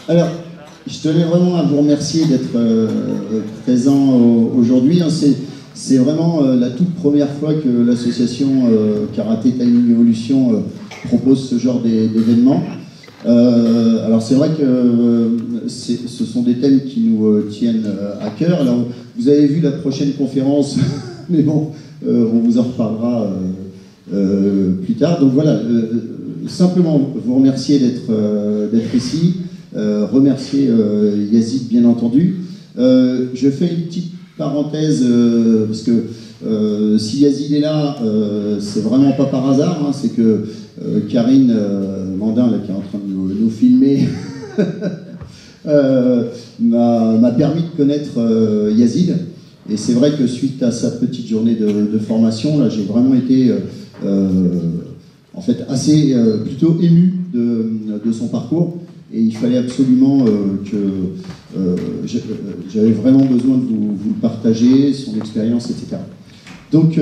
Alors, je tenais vraiment à vous remercier d'être présent aujourd'hui. Hein. C'est vraiment la toute première fois que l'association Karaté Timing Evolution propose ce genre d'événement. Alors c'est vrai que ce sont des thèmes qui nous tiennent à cœur. Alors, vous avez vu la prochaine conférence, mais bon, on vous en reparlera plus tard. Donc voilà, simplement vous remercier d'être ici, remercier Yazid bien entendu. Je fais une petite parenthèse parce que si Yazid est là, c'est vraiment pas par hasard, hein, c'est que Karine Mandin, là, qui est en train de nous filmer, m'a permis de connaître Yazid. Et c'est vrai que suite à sa petite journée de formation, là, j'ai vraiment été en fait assez plutôt ému de son parcours. Et il fallait absolument que j'avais vraiment besoin de vous le partager, son expérience, etc. Donc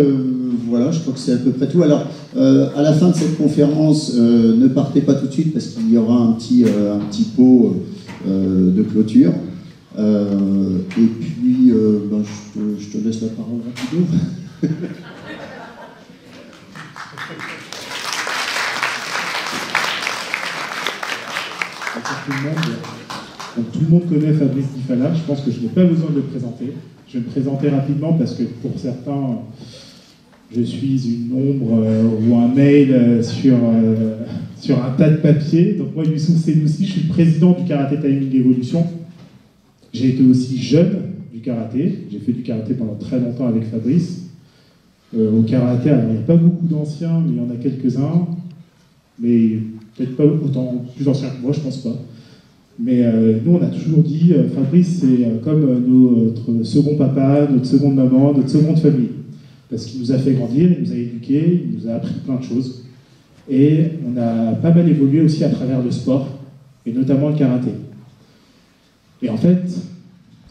voilà, je crois que c'est à peu près tout. Alors, à la fin de cette conférence, ne partez pas tout de suite parce qu'il y aura un petit pot de clôture. Et puis, ben, je te laisse la parole rapidement. Donc, tout le monde connaît Fabrice Difala, je pense que je n'ai pas besoin de le présenter. Je vais me présenter rapidement parce que pour certains, je suis une ombre ou un mail sur un tas de papiers. Donc moi, Youssouf Senoussi, je suis le président du Karaté Timing Evolution. J'ai été aussi jeune du karaté. J'ai fait du karaté pendant très longtemps avec Fabrice. Au karaté, alors, il n'y a pas beaucoup d'anciens, mais il y en a quelques-uns. Mais peut-être pas autant plus anciens que moi, je pense pas. Mais nous, on a toujours dit, Fabrice, c'est comme notre second papa, notre seconde maman, notre seconde famille. Parce qu'il nous a fait grandir, il nous a éduqués, il nous a appris plein de choses. Et on a pas mal évolué aussi à travers le sport, et notamment le karaté. Et en fait,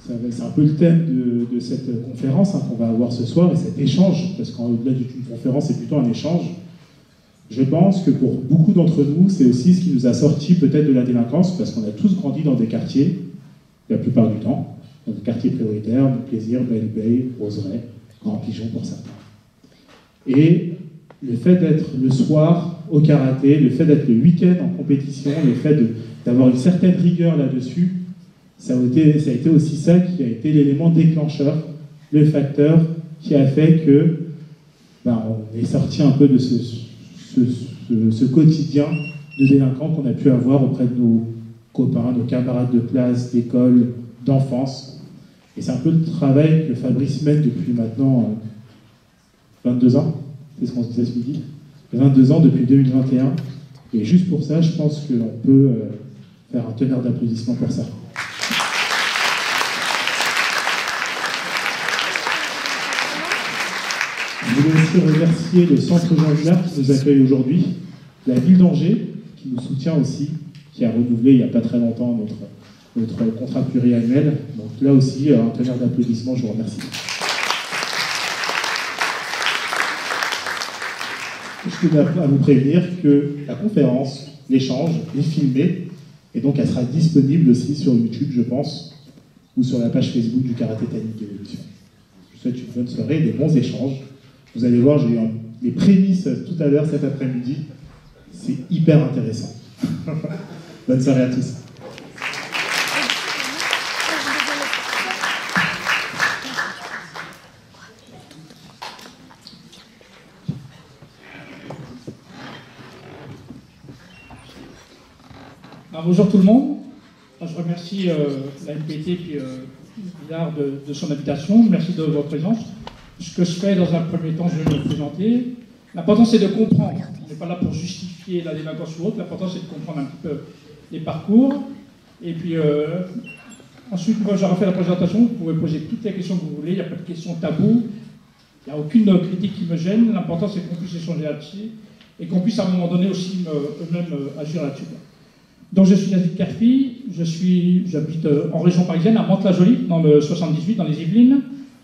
c'est un peu le thème de cette conférence qu'on va avoir ce soir, et cet échange, parce qu'au-delà d'une conférence, c'est plutôt un échange. Je pense que pour beaucoup d'entre nous, c'est aussi ce qui nous a sortis peut-être de la délinquance, parce qu'on a tous grandi dans des quartiers, la plupart du temps, dans des quartiers prioritaires, du Plaisir, Belle-Bay, Roseraie, Grand Pigeon pour certains. Et le fait d'être le soir au karaté, le fait d'être le week-end en compétition, le fait d'avoir une certaine rigueur là-dessus, ça a été aussi ça qui a été l'élément déclencheur, le facteur qui a fait que on est sorti un peu de ce quotidien de délinquants qu'on a pu avoir auprès de nos copains, nos camarades de classe, d'école, d'enfance. Et c'est un peu le travail que Fabrice mène depuis maintenant 22 ans, c'est ce qu'on se disait ce midi, 22 ans depuis 2021. Et juste pour ça, je pense qu'on peut faire un teneur d'applaudissements pour ça. Je voulais aussi remercier le Centre Jean Villard qui nous accueille aujourd'hui, la ville d'Angers qui nous soutient aussi, qui a renouvelé il n'y a pas très longtemps notre contrat pluriannuel. Donc là aussi, un teneur d'applaudissements, je vous remercie. Je tenais à vous prévenir que la conférence, l'échange, est filmée, et donc elle sera disponible aussi sur YouTube, je pense, ou sur la page Facebook du Karaté Timing Evolution. Je vous souhaite une bonne soirée, des bons échanges. Vous allez voir, j'ai eu les prémices tout à l'heure cet après-midi. C'est hyper intéressant. Bonne soirée à tous. Bonjour tout le monde. Je remercie la NPT et Villard de son invitation. Merci de votre présence. Ce que je fais dans un premier temps, je vais me présenter. L'important, c'est de comprendre. On n'est pas là pour justifier la délinquance ou autre. L'important, c'est de comprendre un petit peu les parcours. Et puis, ensuite, moi, j'aurai fait la présentation. Vous pouvez poser toutes les questions que vous voulez. Il n'y a pas de questions taboues. Il n'y a aucune critique qui me gêne. L'important, c'est qu'on puisse échanger là-dessus et qu'on puisse, à un moment donné, aussi eux-mêmes agir là-dessus. Donc, je suis Yazid Karfi. J'habite en région parisienne, à Mantes-la-Jolie, dans le 78, dans les Yvelines.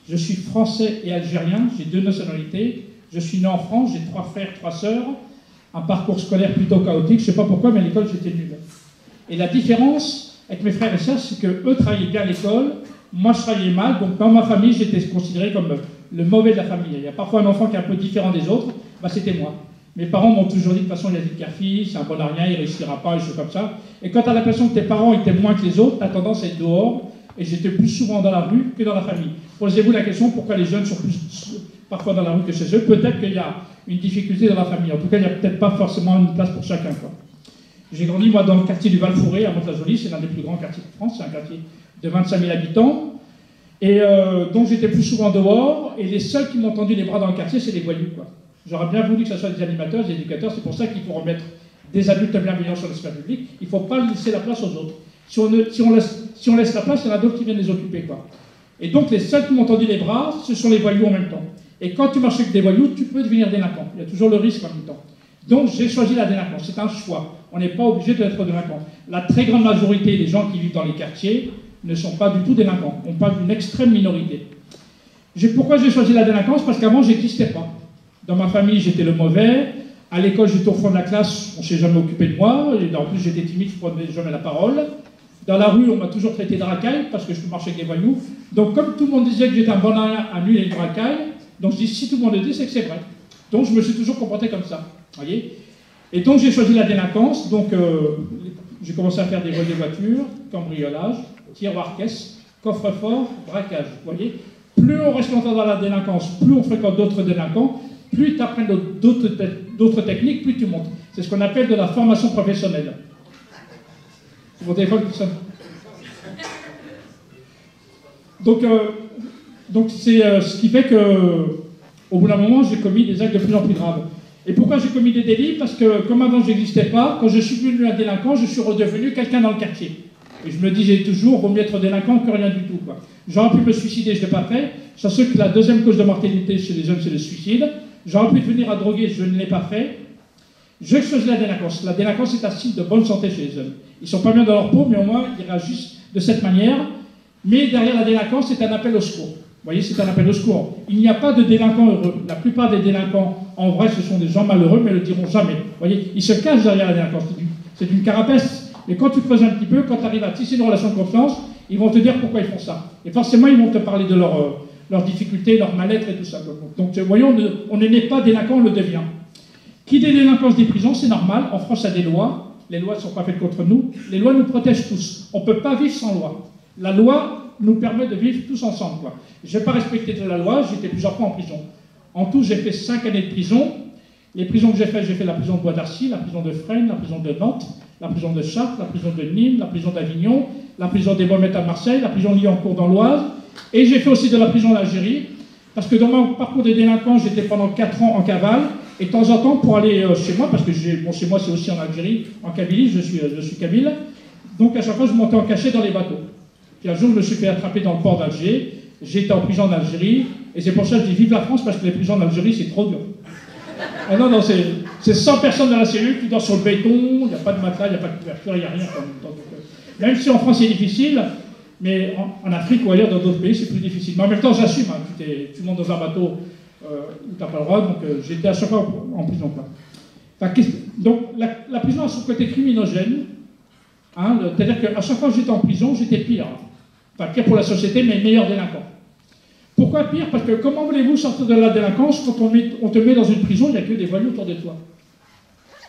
Je suis français et algérien, j'ai 2 nationalités. Je suis né en France, j'ai 3 frères, 3 sœurs. Un parcours scolaire plutôt chaotique, je ne sais pas pourquoi, mais à l'école j'étais nul. Et la différence, avec mes frères et sœurs, c'est qu'eux travaillaient bien à l'école, moi je travaillais mal, donc dans ma famille, j'étais considéré comme le mauvais de la famille. Il y a parfois un enfant qui est un peu différent des autres, bah, c'était moi. Mes parents m'ont toujours dit, de toute façon, il a dit Kerfi, c'est un bon à rien, il ne réussira pas, et choses comme ça. Et quand tu as l'impression que tes parents étaient moins que les autres, tu as tendance à être dehors, et j'étais plus souvent dans la rue que dans la famille. Posez-vous la question, pourquoi les jeunes sont plus parfois dans la rue que chez eux? Peut-être qu'il y a une difficulté dans la famille. En tout cas, il n'y a peut-être pas forcément une place pour chacun, quoi. J'ai grandi, moi, dans le quartier du Val-Fouré, à Mantes-la-Jolie, c'est l'un des plus grands quartiers de France, c'est un quartier de 25 000 habitants. Et donc j'étais plus souvent dehors, et les seuls qui m'ont tendu les bras dans le quartier, c'est les voyous, quoi. J'aurais bien voulu que ce soit des animateurs, des éducateurs, c'est pour ça qu'il faut remettre des adultes bienveillants sur l'espace public. Il ne faut pas laisser la place aux autres. Si on laisse la place, il y en a d'autres qui viennent les occuper, quoi. Et donc les seuls qui m'ont tendu les bras, ce sont les voyous en même temps. Et quand tu marches avec des voyous, tu peux devenir délinquant. Il y a toujours le risque en même temps. Donc j'ai choisi la délinquance, c'est un choix. On n'est pas obligé d'être délinquant. La très grande majorité des gens qui vivent dans les quartiers ne sont pas du tout délinquants. On parle d'une extrême minorité. Pourquoi j'ai choisi la délinquance? Parce qu'avant, je n'existais pas. Dans ma famille, j'étais le mauvais. À l'école, j'étais au fond de la classe, on ne s'est jamais occupé de moi. Et en plus, j'étais timide, je ne prenais jamais la parole. Dans la rue, on m'a toujours traité de racaille parce que je marchais avec des voyous. Donc, comme tout le monde disait que j'étais un bon à nul et une racaille, donc je dis, si tout le monde le dit, c'est que c'est vrai. Donc, je me suis toujours comporté comme ça. Voyez. Et donc, j'ai choisi la délinquance. Donc, j'ai commencé à faire des vols de voitures, cambriolage, tiroir-caisse, coffre-fort, braquage. Vous voyez. Plus on reste longtemps dans la délinquance, plus on fréquente d'autres délinquants, plus tu apprends d'autres techniques, plus tu montes. C'est ce qu'on appelle de la formation professionnelle. C'est mon téléphone qui sonne. Donc c'est ce qui fait que, au bout d'un moment, j'ai commis des actes de plus en plus graves. Et pourquoi j'ai commis des délits? Parce que, comme avant je n'existais pas, quand je suis devenu un délinquant, je suis redevenu quelqu'un dans le quartier. Et je me disais toujours, vaut mieux être délinquant que rien du tout, quoi. J'aurais pu me suicider, je ne l'ai pas fait. Sachez que la deuxième cause de mortalité chez les jeunes, c'est le suicide. J'aurais pu devenir à droguer, je ne l'ai pas fait. Je choisis la délinquance. La délinquance est un signe de bonne santé chez les jeunes. Ils ne sont pas bien dans leur peau, mais au moins, ils réagissent de cette manière. Mais derrière la délinquance, c'est un appel au secours. Vous voyez, c'est un appel au secours. Il n'y a pas de délinquants heureux. La plupart des délinquants, en vrai, ce sont des gens malheureux, mais ne le diront jamais. Vous voyez, ils se cachent derrière la délinquance. C'est une carapace. Mais quand tu creuses un petit peu, quand tu arrives à tisser une relation de confiance, ils vont te dire pourquoi ils font ça. Et forcément, ils vont te parler de leurs difficultés, leur mal-être et tout ça. Donc, voyons, on ne naît pas délinquant, on le devient. Qui dit délinquance des prisons, c'est normal. En France, il y a des lois. Les lois ne sont pas faites contre nous. Les lois nous protègent tous. On ne peut pas vivre sans loi. La loi nous permet de vivre tous ensemble, quoi. Je n'ai pas respecté la loi, j'étais plusieurs fois en prison. En tout, j'ai fait 5 années de prison. Les prisons que j'ai fait la prison de Bois d'Arcy, la prison de Fresnes, la prison de Nantes, la prison de Chartres, la prison de Nîmes, la prison d'Avignon, la prison des Baumettes à Marseille, la prison de Liancourt dans l'Oise, et j'ai fait aussi de la prison d'Algérie, parce que dans mon parcours de délinquant, j'étais pendant 4 ans en cavale, et de temps en temps, pour aller chez moi, parce que chez moi c'est aussi en Algérie, en Kabylie, je suis kabyle, donc à chaque fois je montais en cachet dans les bateaux. Puis un jour, je me suis fait attraper dans le port d'Alger, j'étais en prison d'Algérie, et c'est pour ça que je dis vive la France, parce que les prisons d'Algérie, c'est trop dur. Ah non, c'est 100 personnes dans la cellule, tu dors sur le béton, il n'y a pas de matelas, il n'y a pas de couverture, il n'y a rien. Même si en France c'est difficile, mais en Afrique ou ailleurs dans d'autres pays c'est plus difficile. Mais en même temps j'assume, hein, tu montes dans un bateau où tu n'as pas le droit, donc j'étais à chaque fois en prison. Enfin, donc la prison a son côté criminogène, hein, c'est-à-dire qu'à chaque fois que j'étais en prison, j'étais pire. Enfin pire pour la société, mais meilleur délinquant. Pourquoi pire? Parce que comment voulez-vous sortir de la délinquance quand on te met dans une prison, il n'y a que des voyous autour de toi?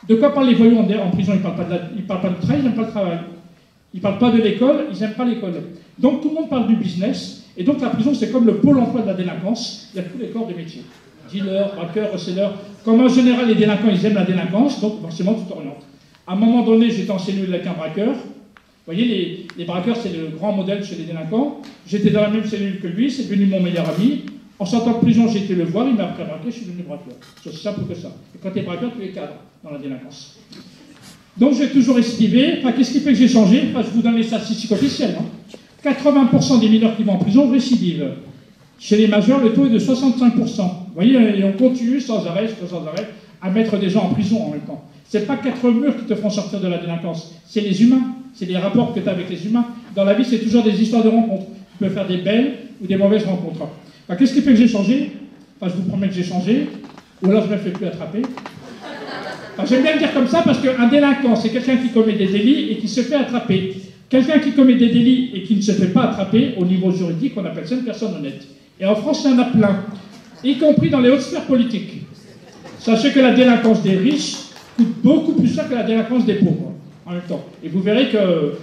De quoi parlent les voyous en prison? Ils ne parlent pas du travail, ils n'aiment pas le travail. Ils ne parlent pas de l'école, ils n'aiment pas l'école. Donc tout le monde parle du business, et donc la prison c'est comme le pôle emploi de la délinquance, il y a tous les corps de métier. Dealer, braqueur, receleur. Comme en général les délinquants ils aiment la délinquance, donc forcément tu t'orientes. À un moment donné, j'étais en cellule avec un braqueur. Vous voyez, les braqueurs, c'est le grand modèle chez les délinquants. J'étais dans la même cellule que lui, c'est devenu mon meilleur ami. En sortant de prison, j'ai été le voir, il m'a appris à braquer, je suis devenu braqueur. C'est aussi simple que ça. Et quand tu es braqueur, tu es cadre dans la délinquance. Donc j'ai toujours esquivé. Enfin, qu'est-ce qui fait que j'ai changé? Enfin, je vous donne les statistiques officielles. Hein. 80% des mineurs qui vont en prison récidivent. Chez les majeurs, le taux est de 65%. Vous voyez, et on continue sans arrêt à mettre des gens en prison en même temps. Ce n'est pas 4 murs qui te font sortir de la délinquance, c'est les humains. C'est les rapports que tu as avec les humains. Dans la vie, c'est toujours des histoires de rencontres. Tu peux faire des belles ou des mauvaises rencontres. Enfin, qu'est-ce qui fait que j'ai changé? Enfin, je vous promets que j'ai changé. Ou alors je ne me fais plus attraper. Enfin, j'aime bien le dire comme ça parce qu'un délinquant, c'est quelqu'un qui commet des délits et qui se fait attraper. Quelqu'un qui commet des délits et qui ne se fait pas attraper, au niveau juridique, on appelle ça une personne honnête. Et en France, il y en a plein, y compris dans les hautes sphères politiques. Sachez que la délinquance des riches coûte beaucoup plus cher que la délinquance des pauvres, en même temps. Et vous verrez que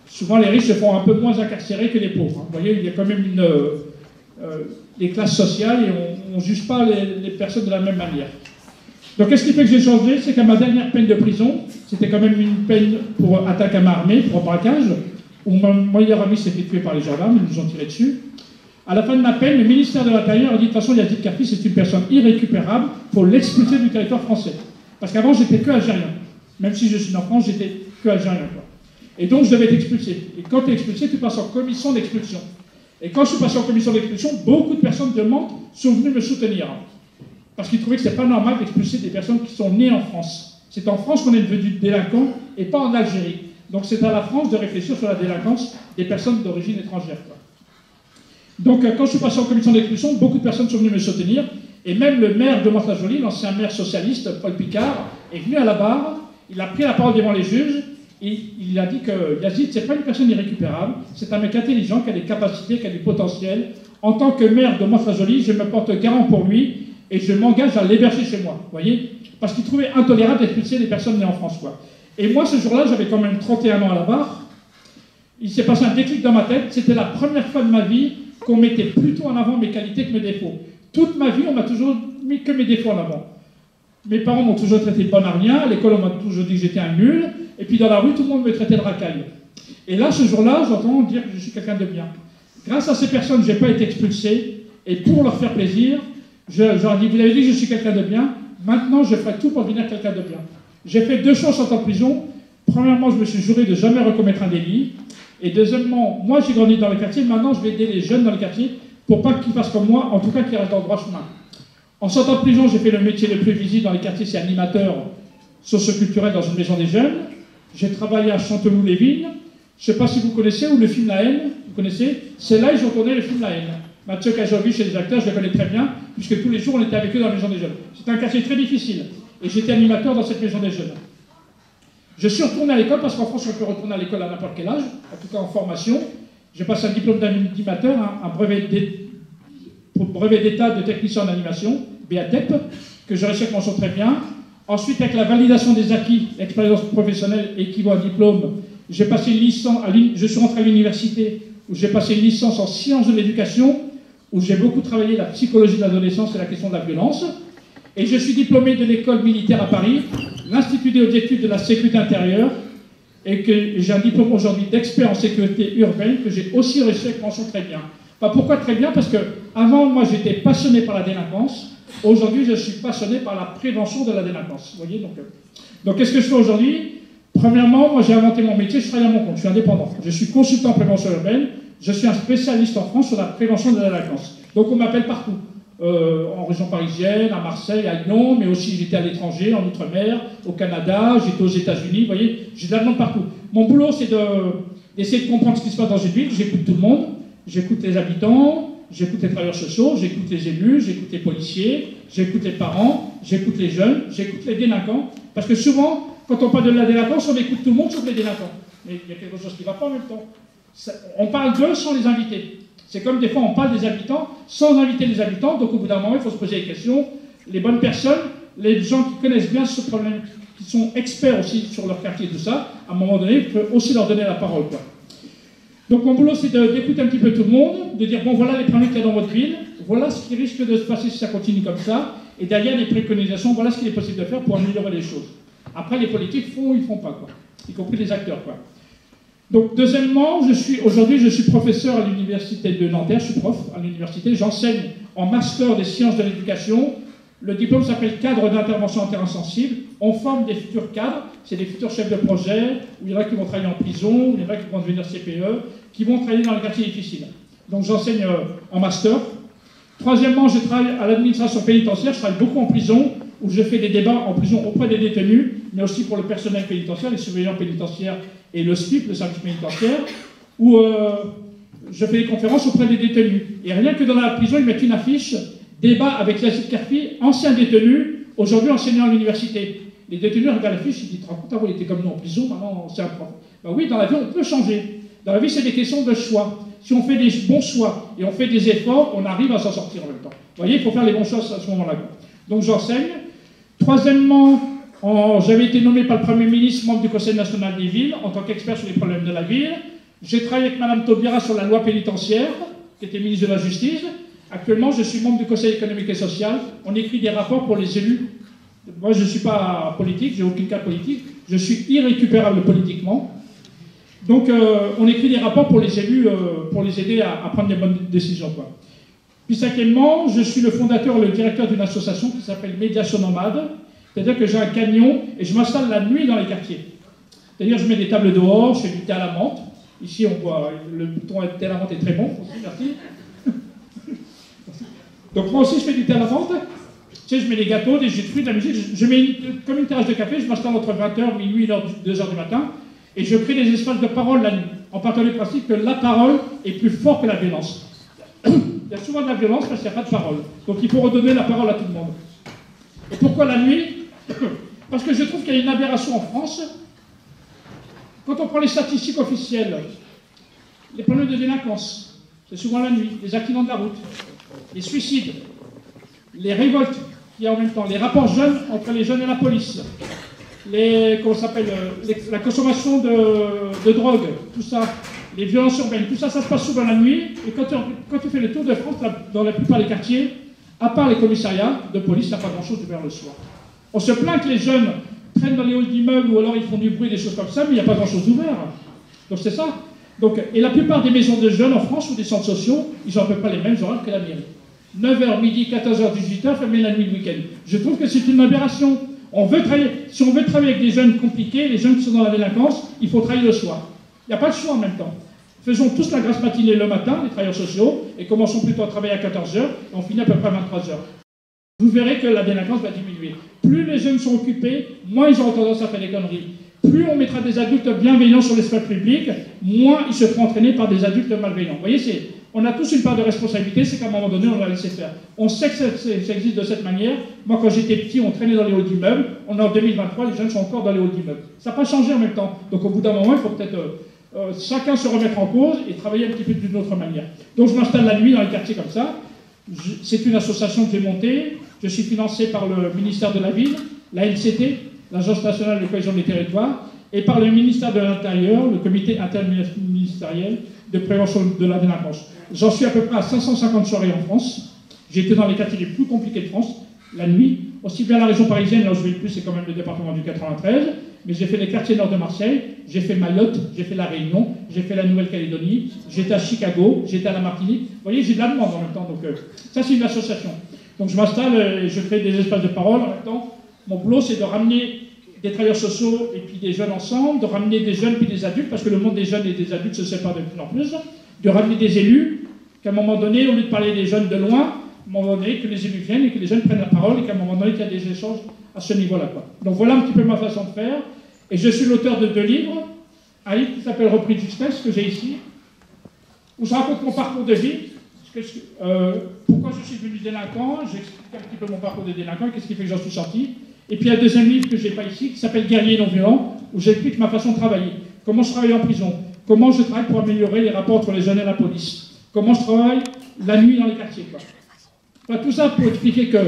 souvent les riches se font un peu moins incarcérés que les pauvres. Vous voyez, il y a quand même des classes sociales et on ne juge pas les personnes de la même manière. Donc qu'est-ce qui fait que j'ai changé? C'est qu'à ma dernière peine de prison, c'était quand même une peine pour attaque à main armée, pour braquage, où mon meilleur ami s'est fait tuer par les gendarmes, ils nous ont tiré dessus. À la fin de ma peine, le ministère de l'Intérieur a dit de toute façon, Yazid Karfi, c'est une personne irrécupérable, il faut l'expulser du territoire français. Parce qu'avant, j'étais que algérien. Même si je suis en France, j'étais que algérien. Et donc, je devais être expulsé. Et quand tu es expulsé, tu passes en commission d'expulsion. Et quand je suis passé en commission d'expulsion, beaucoup de personnes de Mantes sont venues me soutenir. Parce qu'ils trouvaient que c'est pas normal d'expulser des personnes qui sont nées en France. C'est en France qu'on est devenu délinquant et pas en Algérie. Donc c'est à la France de réfléchir sur la délinquance des personnes d'origine étrangère. Donc quand je suis passé en commission d'expulsion, beaucoup de personnes sont venues me soutenir. Et même le maire de Mantes-la-Jolie, l'ancien maire socialiste, Paul Picard, est venu à la barre. Il a pris la parole devant les juges. Et il a dit que Yazid, c'est pas une personne irrécupérable. C'est un mec intelligent, qui a des capacités, qui a du potentiel. En tant que maire de Mantes-la-Jolie, je me porte garant pour lui. Et je m'engage à l'héberger chez moi, vous voyez, parce qu'il trouvait intolérable d'expulser des personnes nées en France, quoi. Et moi, ce jour-là, j'avais quand même 31 ans à la barre. Il s'est passé un déclic dans ma tête. C'était la première fois de ma vie qu'on mettait plutôt en avant mes qualités que mes défauts. Toute ma vie, on m'a toujours mis que mes défauts en avant. Mes parents m'ont toujours traité de bon à rien. À l'école, on m'a toujours dit que j'étais un nul. Et puis dans la rue, tout le monde me traitait de racaille. Et là, ce jour-là, j'entends dire que je suis quelqu'un de bien. Grâce à ces personnes, je n'ai pas été expulsé. Et pour leur faire plaisir, je leur dis, vous avez dit que je suis quelqu'un de bien, maintenant je ferai tout pour devenir quelqu'un de bien. J'ai fait 2 choses en prison. Premièrement, je me suis juré de ne jamais recommettre un délit. Et deuxièmement, moi j'ai grandi dans le quartier, maintenant je vais aider les jeunes dans le quartier pour pas qu'ils fassent comme moi, en tout cas qu'ils restent dans le droit chemin. En sortant de prison, j'ai fait le métier le plus visible dans les quartiers, c'est animateur socio-culturel dans une maison des jeunes. J'ai travaillé à Chanteloup-les-Vignes. Je ne sais pas si vous connaissez, ou le film La Haine, vous connaissez? C'est là ils ont tourné le film La Haine. Mathieu Kajovic et les acteurs, je les connais très bien, puisque tous les jours on était avec eux dans la maison des jeunes. C'est un quartier très difficile, et j'étais animateur dans cette maison des jeunes. Je suis retourné à l'école, parce qu'en France on peut retourner à l'école à n'importe quel âge, en tout cas en formation. J'ai passé un diplôme d'animateur, un brevet d'état de technicien en animation, BATEP, que je reçois mention très bien. Ensuite, avec la validation des acquis, l'expérience professionnelle équivaut à diplôme, j'ai passé une licence, je suis rentré à l'université, où j'ai passé une licence en sciences de l'éducation, où j'ai beaucoup travaillé la psychologie de l'adolescence et la question de la violence. Et je suis diplômé de l'école militaire à Paris, l'Institut des hautes études de la sécurité intérieure, et que j'ai un diplôme aujourd'hui d'expert en sécurité urbaine, que j'ai aussi reçu avec mention très bien. Enfin, pourquoi très bien? Parce que avant, moi, j'étais passionné par la délinquance. Aujourd'hui, je suis passionné par la prévention de la délinquance. Vous voyez, donc qu'est-ce que je fais aujourd'hui? Premièrement, moi j'ai inventé mon métier, je travaille à mon compte, je suis indépendant. Je suis consultant en prévention urbaine, je suis un spécialiste en France sur la prévention de la délinquance. Donc on m'appelle partout, en région parisienne, à Marseille, à Lyon, mais aussi j'étais à l'étranger, en Outre-mer, au Canada, j'étais aux États-Unis, vous voyez, j'ai de la demande partout. Mon boulot c'est d'essayer de comprendre ce qui se passe dans une ville, j'écoute tout le monde, j'écoute les habitants, j'écoute les travailleurs sociaux, j'écoute les élus, j'écoute les policiers, j'écoute les parents, j'écoute les jeunes, j'écoute les délinquants, parce que souvent, quand on parle de la délinquance, on écoute tout le monde sauf les délinquants. Mais il y a quelque chose qui ne va pas en même temps. On parle d'eux sans les inviter. C'est comme des fois on parle des habitants sans inviter les habitants, donc au bout d'un moment il faut se poser des questions. Les bonnes personnes, les gens qui connaissent bien ce problème, qui sont experts aussi sur leur quartier, tout ça, à un moment donné, il faut aussi leur donner la parole, quoi. Donc mon boulot c'est d'écouter un petit peu tout le monde, de dire bon voilà les problèmes qu'il y a dans votre ville, voilà ce qui risque de se passer si ça continue comme ça, et derrière les préconisations, voilà ce qu'il est possible de faire pour améliorer les choses. Après, les politiques font ou ils font pas, quoi. Y compris les acteurs, quoi. Donc, deuxièmement, aujourd'hui, je suis professeur à l'université de Nanterre, je suis prof à l'université, j'enseigne en master des sciences de l'éducation. Le diplôme s'appelle cadre d'intervention en terrain sensible. On forme des futurs cadres, c'est des futurs chefs de projet, où il y en a qui vont travailler en prison, il y en a qui vont devenir CPE, qui vont travailler dans les quartiers difficiles. Donc, j'enseigne en master. Troisièmement, je travaille à l'administration pénitentiaire, je travaille beaucoup en prison, où je fais des débats en prison auprès des détenus, mais aussi pour le personnel pénitentiaire, les surveillants pénitentiaires et le SPIP, le service pénitentiaire, où je fais des conférences auprès des détenus. Et rien que dans la prison, ils mettent une affiche, débat avec Yazid Karfi, ancien détenu, aujourd'hui enseignant à l'université. Les détenus regardent l'affiche, ils disent, te rends compte, il était comme nous en prison, maintenant c'est un prof. Ben oui, dans la vie, on peut changer. Dans la vie, c'est des questions de choix. Si on fait des bons choix et on fait des efforts, on arrive à s'en sortir en même temps. Vous voyez, il faut faire les bons choix à ce moment-là. Donc j'enseigne. Troisièmement, j'avais été nommé par le Premier ministre membre du Conseil national des villes en tant qu'expert sur les problèmes de la ville. J'ai travaillé avec Mme Taubira sur la loi pénitentiaire, qui était ministre de la Justice. Actuellement, je suis membre du Conseil économique et social. On écrit des rapports pour les élus. Moi, je ne suis pas politique, j'ai aucun cas politique. Je suis irrécupérable politiquement. Donc, on écrit des rapports pour les élus, pour les aider à prendre des bonnes décisions, quoi. Puis, cinquièmement, je suis le fondateur et le directeur d'une association qui s'appelle Médiation Nomade. C'est-à-dire que j'ai un camion et je m'installe la nuit dans les quartiers. C'est-à-dire je mets des tables dehors, je fais du thé à la menthe. Ici, on voit, le bouton thé à la menthe est très bon. Merci. Donc moi aussi, je fais du thé à la menthe. Tu sais, je mets des gâteaux, des jus de fruits, de la musique. Je mets comme une terrasse de café, je m'installe entre 20h, minuit, 2h du matin. Et je crée des espaces de parole la nuit. En partant du principe que la parole est plus forte que la violence. Il y a souvent de la violence parce qu'il n'y a pas de parole. Donc il faut redonner la parole à tout le monde. Et pourquoi la nuit? Parce que je trouve qu'il y a une aberration en France. Quand on prend les statistiques officielles, les problèmes de délinquance, c'est souvent la nuit, les accidents de la route, les suicides, les révoltes qu'il y a en même temps, les rapports jeunes entre les jeunes et la police, la consommation de drogue, tout ça, les violences urbaines, tout ça, ça se passe souvent la nuit. Et quand tu fais le tour de France, dans la plupart des quartiers, à part les commissariats de police, il n'y a pas grand-chose vers le soir. On se plaint que les jeunes traînent dans les halls d'immeubles ou alors ils font du bruit, des choses comme ça, mais il n'y a pas grand-chose ouvert. Donc c'est ça. Donc, et la plupart des maisons de jeunes en France ou des centres sociaux, ils n'ont à peu près les mêmes horaires que la mairie. 9h, midi, 14h, 18h, fermé la nuit, le week-end. Je trouve que c'est une aberration. Si on veut travailler avec des jeunes compliqués, les jeunes qui sont dans la délinquance, il faut travailler le soir. Il n'y a pas de choix en même temps. Faisons tous la grasse matinée le matin, les travailleurs sociaux, et commençons plutôt à travailler à 14h, et on finit à peu près à 23h. Vous verrez que la délinquance va diminuer. Plus les jeunes sont occupés, moins ils auront tendance à faire des conneries. Plus on mettra des adultes bienveillants sur l'espace public, moins ils se feront entraîner par des adultes malveillants. Vous voyez, on a tous une part de responsabilité, c'est qu'à un moment donné, on va laisser faire. On sait que ça existe de cette manière. Moi, quand j'étais petit, on traînait dans les halls d'immeubles. On est en 2023, les jeunes sont encore dans les halls d'immeubles. Ça n'a pas changé en même temps. Donc au bout d'un moment, il faut peut-être chacun se remettre en cause et travailler un petit peu d'une autre manière. Donc je m'installe la nuit dans les quartiers comme ça. C'est une association que j'ai montée. Je suis financé par le ministère de la Ville, la LCT, l'Agence nationale de cohésion des territoires, et par le ministère de l'Intérieur, le comité interministériel de prévention de la délinquance. J'en suis à peu près à 550 soirées en France. J'ai été dans les quartiers les plus compliqués de France, la nuit, aussi bien la région parisienne, là où je vais le plus, c'est quand même le département du 93, mais j'ai fait les quartiers nord de Marseille, j'ai fait Mayotte, j'ai fait la Réunion, j'ai fait la Nouvelle-Calédonie, j'étais à Chicago, j'étais à la Martinique. Vous voyez, j'ai de la demande en même temps, donc ça c'est une association. Donc je m'installe et je crée des espaces de parole. En même temps, mon boulot c'est de ramener des travailleurs sociaux et puis des jeunes ensemble, de ramener des jeunes puis des adultes, parce que le monde des jeunes et des adultes se sépare de plus en plus, de ramener des élus, qu'à un moment donné, au lieu de parler des jeunes de loin, à un moment donné, que les élus viennent et que les jeunes prennent la parole et qu'à un moment donné, qu'il y a des échanges à ce niveau-là. Donc voilà un petit peu ma façon de faire. Et je suis l'auteur de 2 livres, un livre qui s'appelle Repris de justesse, que j'ai ici, où je raconte mon parcours de vie, pourquoi je suis devenu délinquant, j'explique un petit peu mon parcours de délinquant, qu'est-ce qui fait que j'en suis sorti. Et puis il y a un deuxième livre que je n'ai pas ici, qui s'appelle Guerrier non violent, où j'explique ma façon de travailler, comment je travaille en prison, comment je travaille pour améliorer les rapports entre les jeunes et la police, comment je travaille la nuit dans les quartiers. Enfin, tout ça pour expliquer que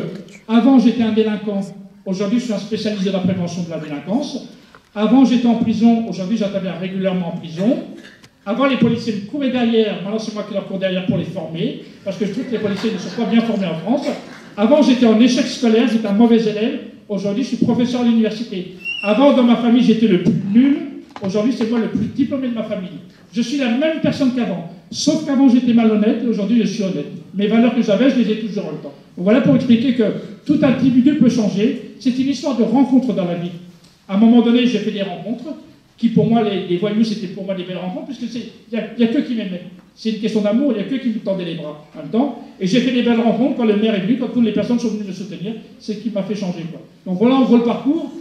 avant j'étais un délinquant, aujourd'hui je suis un spécialiste de la prévention de la délinquance. Avant j'étais en prison, aujourd'hui j'interviens régulièrement en prison. Avant les policiers me couraient derrière, maintenant c'est moi qui leur cours derrière pour les former, parce que je trouve que les policiers ne sont pas bien formés en France. Avant j'étais en échec scolaire, j'étais un mauvais élève, aujourd'hui je suis professeur à l'université. Avant dans ma famille j'étais le plus nul, aujourd'hui c'est moi le plus diplômé de ma famille. Je suis la même personne qu'avant, sauf qu'avant j'étais malhonnête et aujourd'hui je suis honnête. Mes valeurs que j'avais, je les ai toujours en le temps. Donc voilà pour expliquer que tout individu peut changer, c'est une histoire de rencontre dans la vie. À un moment donné, j'ai fait des rencontres, qui pour moi, les voyous, c'était pour moi des belles rencontres, puisque il n'y a que qui m'aimaient. C'est une question d'amour, il n'y a que qui me tendaient les bras en même temps. Et j'ai fait des belles rencontres quand le maire est venu, quand toutes les personnes sont venues me soutenir, c'est ce qui m'a fait changer. Donc voilà en gros le parcours.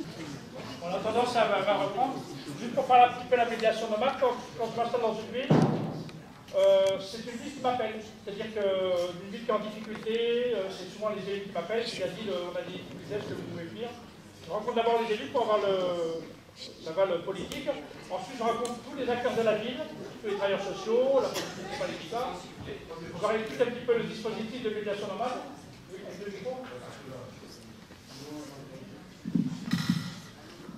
En attendant, ça va reprendre. Juste pour faire un petit peu la médiation nomade, quand je m'installe dans une ville, c'est une ville qui m'appelle. C'est-à-dire qu'une ville qui est en difficulté, c'est souvent les élus qui m'appellent. C'est la ville, on a des difficultés, est-ce que vous pouvez venir? Je rencontre d'abord les élus pour avoir Ça va le politique. Ensuite, je rencontre tous les acteurs de la ville, tous les travailleurs sociaux, la police municipale et tout ça. Je leur explique un petit peu le dispositif de médiation nomade.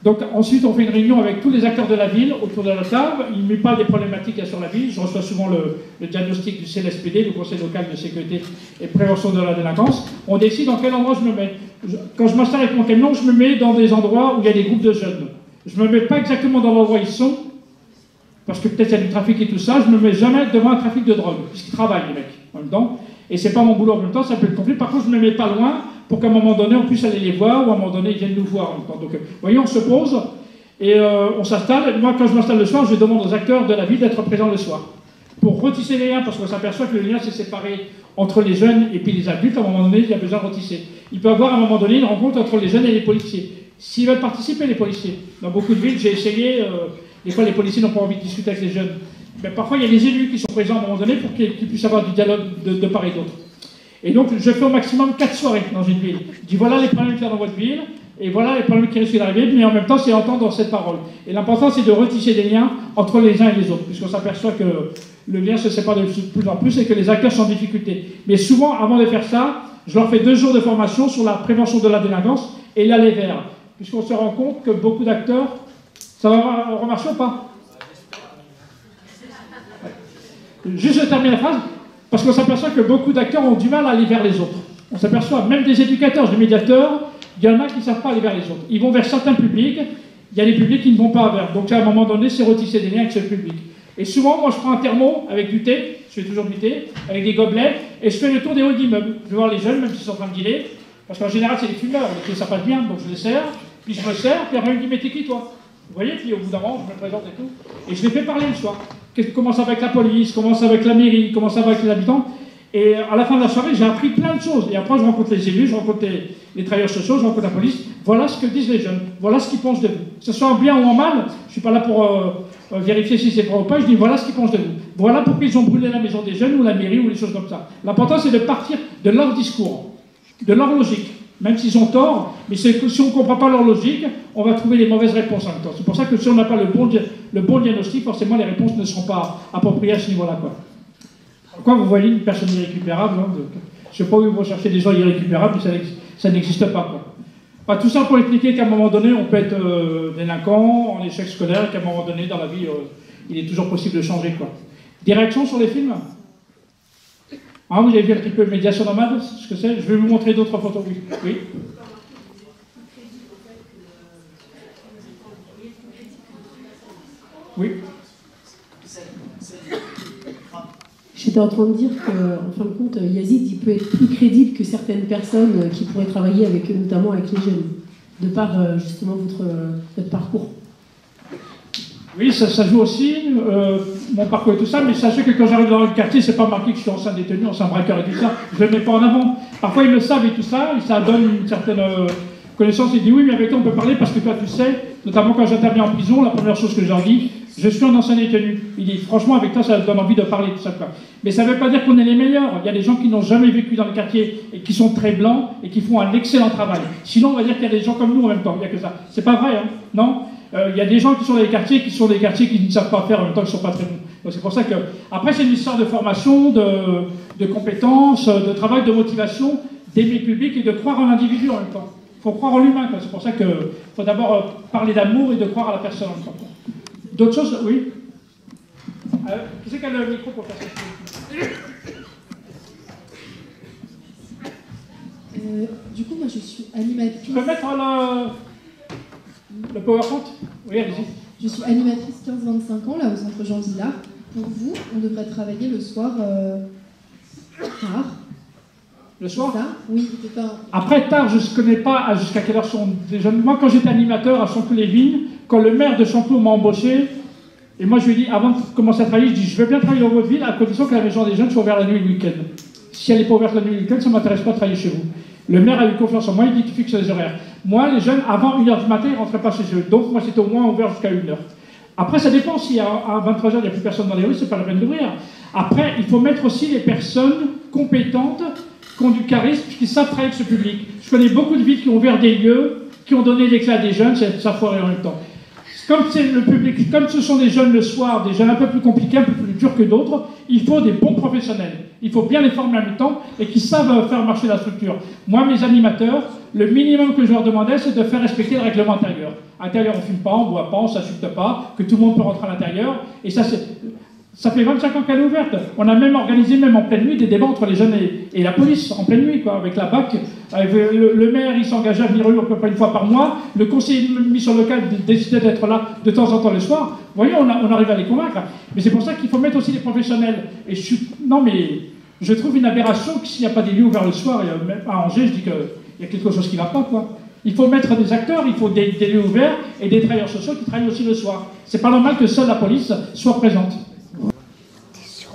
Donc ensuite, on fait une réunion avec tous les acteurs de la ville autour de la table. Il ne met pas des problématiques sur la ville. Je reçois souvent le diagnostic du CLSPD, le Conseil local de sécurité et prévention de la délinquance. On décide dans quel endroit je me mets. Quand je m'installe avec mon camion, je me mets dans des endroits où il y a des groupes de jeunes. Je ne me mets pas exactement dans l'endroit où ils sont, parce que peut-être il y a du trafic et tout ça. Je ne me mets jamais devant un trafic de drogue, puisqu'ils travaillent, les mecs, en même temps. Et c'est pas mon boulot en même temps, ça peut être compliqué. Par contre, je ne me mets pas loin pour qu'à un moment donné, on puisse aller les voir, ou à un moment donné, ils viennent nous voir en même temps. Donc, vous voyez, on se pose et on s'installe. Moi, quand je m'installe le soir, je demande aux acteurs de la ville d'être présents le soir. Pour retisser les liens, parce qu'on s'aperçoit que le lien s'est séparé entre les jeunes et puis les adultes. À un moment donné, il y a besoin de retisser. Il peut y avoir à un moment donné une rencontre entre les jeunes et les policiers. S'ils veulent participer, les policiers. Dans beaucoup de villes, j'ai essayé, des fois les policiers n'ont pas envie de discuter avec les jeunes. Mais parfois, il y a les élus qui sont présents à un moment donné pour qu'ils puissent avoir du dialogue de part et d'autre. Et donc, je fais au maximum 4 soirées dans une ville. Je dis, voilà les problèmes qu'il y a dans votre ville, et voilà les problèmes qui risquent d'arriver, mais en même temps, c'est entendre cette parole. Et l'important, c'est de retisser des liens entre les uns et les autres, puisqu'on s'aperçoit que le lien se sépare de plus en plus et que les acteurs sont en difficulté. Mais souvent, avant de faire ça, je leur fais 2 jours de formation sur la prévention de la délinquance et l'aller vers. Puisqu'on se rend compte que beaucoup d'acteurs... Ça va remarcher ou pas? Juste je termine la phrase, parce qu'on s'aperçoit que beaucoup d'acteurs ont du mal à aller vers les autres. On s'aperçoit, même des éducateurs, des médiateurs, il y en a qui ne savent pas aller vers les autres. Ils vont vers certains publics, il y a des publics qui ne vont pas vers. Donc à un moment donné, c'est retisser des liens avec ce public. Et souvent, moi je prends un thermo avec du thé, je fais toujours du thé, avec des gobelets, et je fais le tour des halls d'immeubles. Je vais voir les jeunes, même s'ils sont en train de dealer, parce qu'en général c'est les fumeurs, donc ça passe bien, donc je les sers, puis je me sers, puis après ils me disent mais t'es qui toi? Vous voyez, puis au bout d'un moment, je me présente et tout, et je les fais parler le soir. Comment ça va avec la police, comment ça va avec la mairie, comment ça va avec les habitants. Et à la fin de la soirée, j'ai appris plein de choses. Et après, je rencontre les élus, je rencontre les travailleurs sociaux, je rencontre la police. Voilà ce que disent les jeunes, voilà ce qu'ils pensent de vous. Que ce soit en bien ou en mal, je ne suis pas là pour vérifier si c'est vrai ou pas, je dis voilà ce qu'ils pensent de vous. Voilà pourquoi ils ont brûlé la maison des jeunes ou la mairie ou les choses comme ça. L'important, c'est de partir de leur discours, de leur logique. Même s'ils ont tort, mais si on ne comprend pas leur logique, on va trouver les mauvaises réponses en même temps. C'est pour ça que si on n'a pas le bon diagnostic, forcément les réponses ne seront pas appropriées à ce niveau-là. Pourquoi vous voyez une personne irrécupérable, hein, je ne sais pas où ils vont chercher des gens irrécupérables, ça n'existe pas. Enfin, tout ça pour expliquer qu'à un moment donné, on peut être délinquant, en échec scolaire, qu'à un moment donné, dans la vie, il est toujours possible de changer. Des réactions sur les films? Ah, vous avez vu un petit peu Médiation Nomade, ce que c'est? Je vais vous montrer d'autres photos. Oui. Oui. J'étais en train de dire qu'en fin de compte, Yazid, il peut être plus crédible que certaines personnes qui pourraient travailler avec eux, notamment avec les jeunes, de par justement votre parcours. Oui, ça joue aussi, mon parcours et tout ça, mais sachez que quand j'arrive dans le quartier, c'est pas marqué que je suis ancien détenu, ancien braqueur et tout ça, je ne le mets pas en avant. Parfois ils le savent et tout ça, et ça donne une certaine connaissance, ils disent oui, mais avec toi on peut parler parce que toi tu sais, notamment quand j'interviens en prison, la première chose que je leur dis, je suis un ancien détenu. Il dit franchement avec toi ça donne envie de parler tout ça. Mais ça ne veut pas dire qu'on est les meilleurs, il y a des gens qui n'ont jamais vécu dans le quartier et qui sont très blancs et qui font un excellent travail. Sinon on va dire qu'il y a des gens comme nous en même temps, il n'y a que ça. C'est pas vrai, hein, non? Il y a des gens qui sont dans les quartiers qui ne savent pas faire en même temps, qui ne sont pas très bons. Donc c'est pour ça que, après c'est une histoire de formation, de compétences, de travail, de motivation, d'aimer le public et de croire en l'individu en même temps. Il faut croire en l'humain, c'est pour ça qu'il faut d'abord parler d'amour et de croire à la personne en même temps. D'autres choses? Oui. Qui c'est qui a le micro pour faire ça? Du coup, moi je suis animatrice. Tu peux mettre le PowerPoint? Oui, allez-y. Je suis animatrice 15-25 ans, là, au centre Jean Villard. Pour vous, on devrait travailler le soir tard. Le soir? Ça? Oui, c'est pas... Après, tard, je ne connais pas jusqu'à quelle heure sont les jeunes. Moi, quand j'étais animateur à Chanteloup-les-Vignes, quand le maire de Chanteloup m'a embauché, et moi je lui ai dit, avant de commencer à travailler, je dis, je veux bien travailler dans votre ville, à condition que la maison des jeunes soit ouverte la nuit et le week-end. Si elle n'est pas ouverte la nuit et le week-end, ça ne m'intéresse pas de travailler chez vous. Le maire a eu confiance en moi, il dit, tu fixes les horaires. Moi, les jeunes, avant 1h du matin, ils ne rentraient pas chez eux. Donc, moi, c'était au moins ouvert jusqu'à 1h. Après, ça dépend. Si à 23h, il n'y a plus personne dans les rues, c'est pas la peine d'ouvrir. Après, il faut mettre aussi les personnes compétentes, qui ont du charisme, qui savent travailler avec ce public. Je connais beaucoup de villes qui ont ouvert des lieux, qui ont donné l'éclat des jeunes, ça foiré en même temps. Comme c'est le public, comme ce sont des jeunes le soir, des jeunes un peu plus compliqués, un peu plus durs que d'autres, il faut des bons professionnels. Il faut bien les former en même temps et qui savent faire marcher la structure. Moi, mes animateurs, le minimum que je leur demandais, c'est de faire respecter le règlement intérieur. Intérieur, on ne fume pas, on ne boit pas, on ne s'insulte pas, que tout le monde peut rentrer à l'intérieur. Et ça, ça fait 25 ans qu'elle est ouverte. On a même organisé, même en pleine nuit, des débats entre les jeunes et la police, en pleine nuit, quoi, avec la BAC. Le maire, il s'engageait à venir à peu près une fois par mois. Le conseiller de mission locale décidait d'être là de temps en temps le soir. Vous voyez, on arrive à les convaincre. Mais c'est pour ça qu'il faut mettre aussi des professionnels. Et non, mais je trouve une aberration que s'il n'y a pas des lieux ouverts le soir, même à Angers, je dis qu'il y a quelque chose qui ne va pas, quoi. Il faut mettre des acteurs, il faut des lieux ouverts et des travailleurs sociaux qui travaillent aussi le soir. C'est pas normal que seule la police soit présente.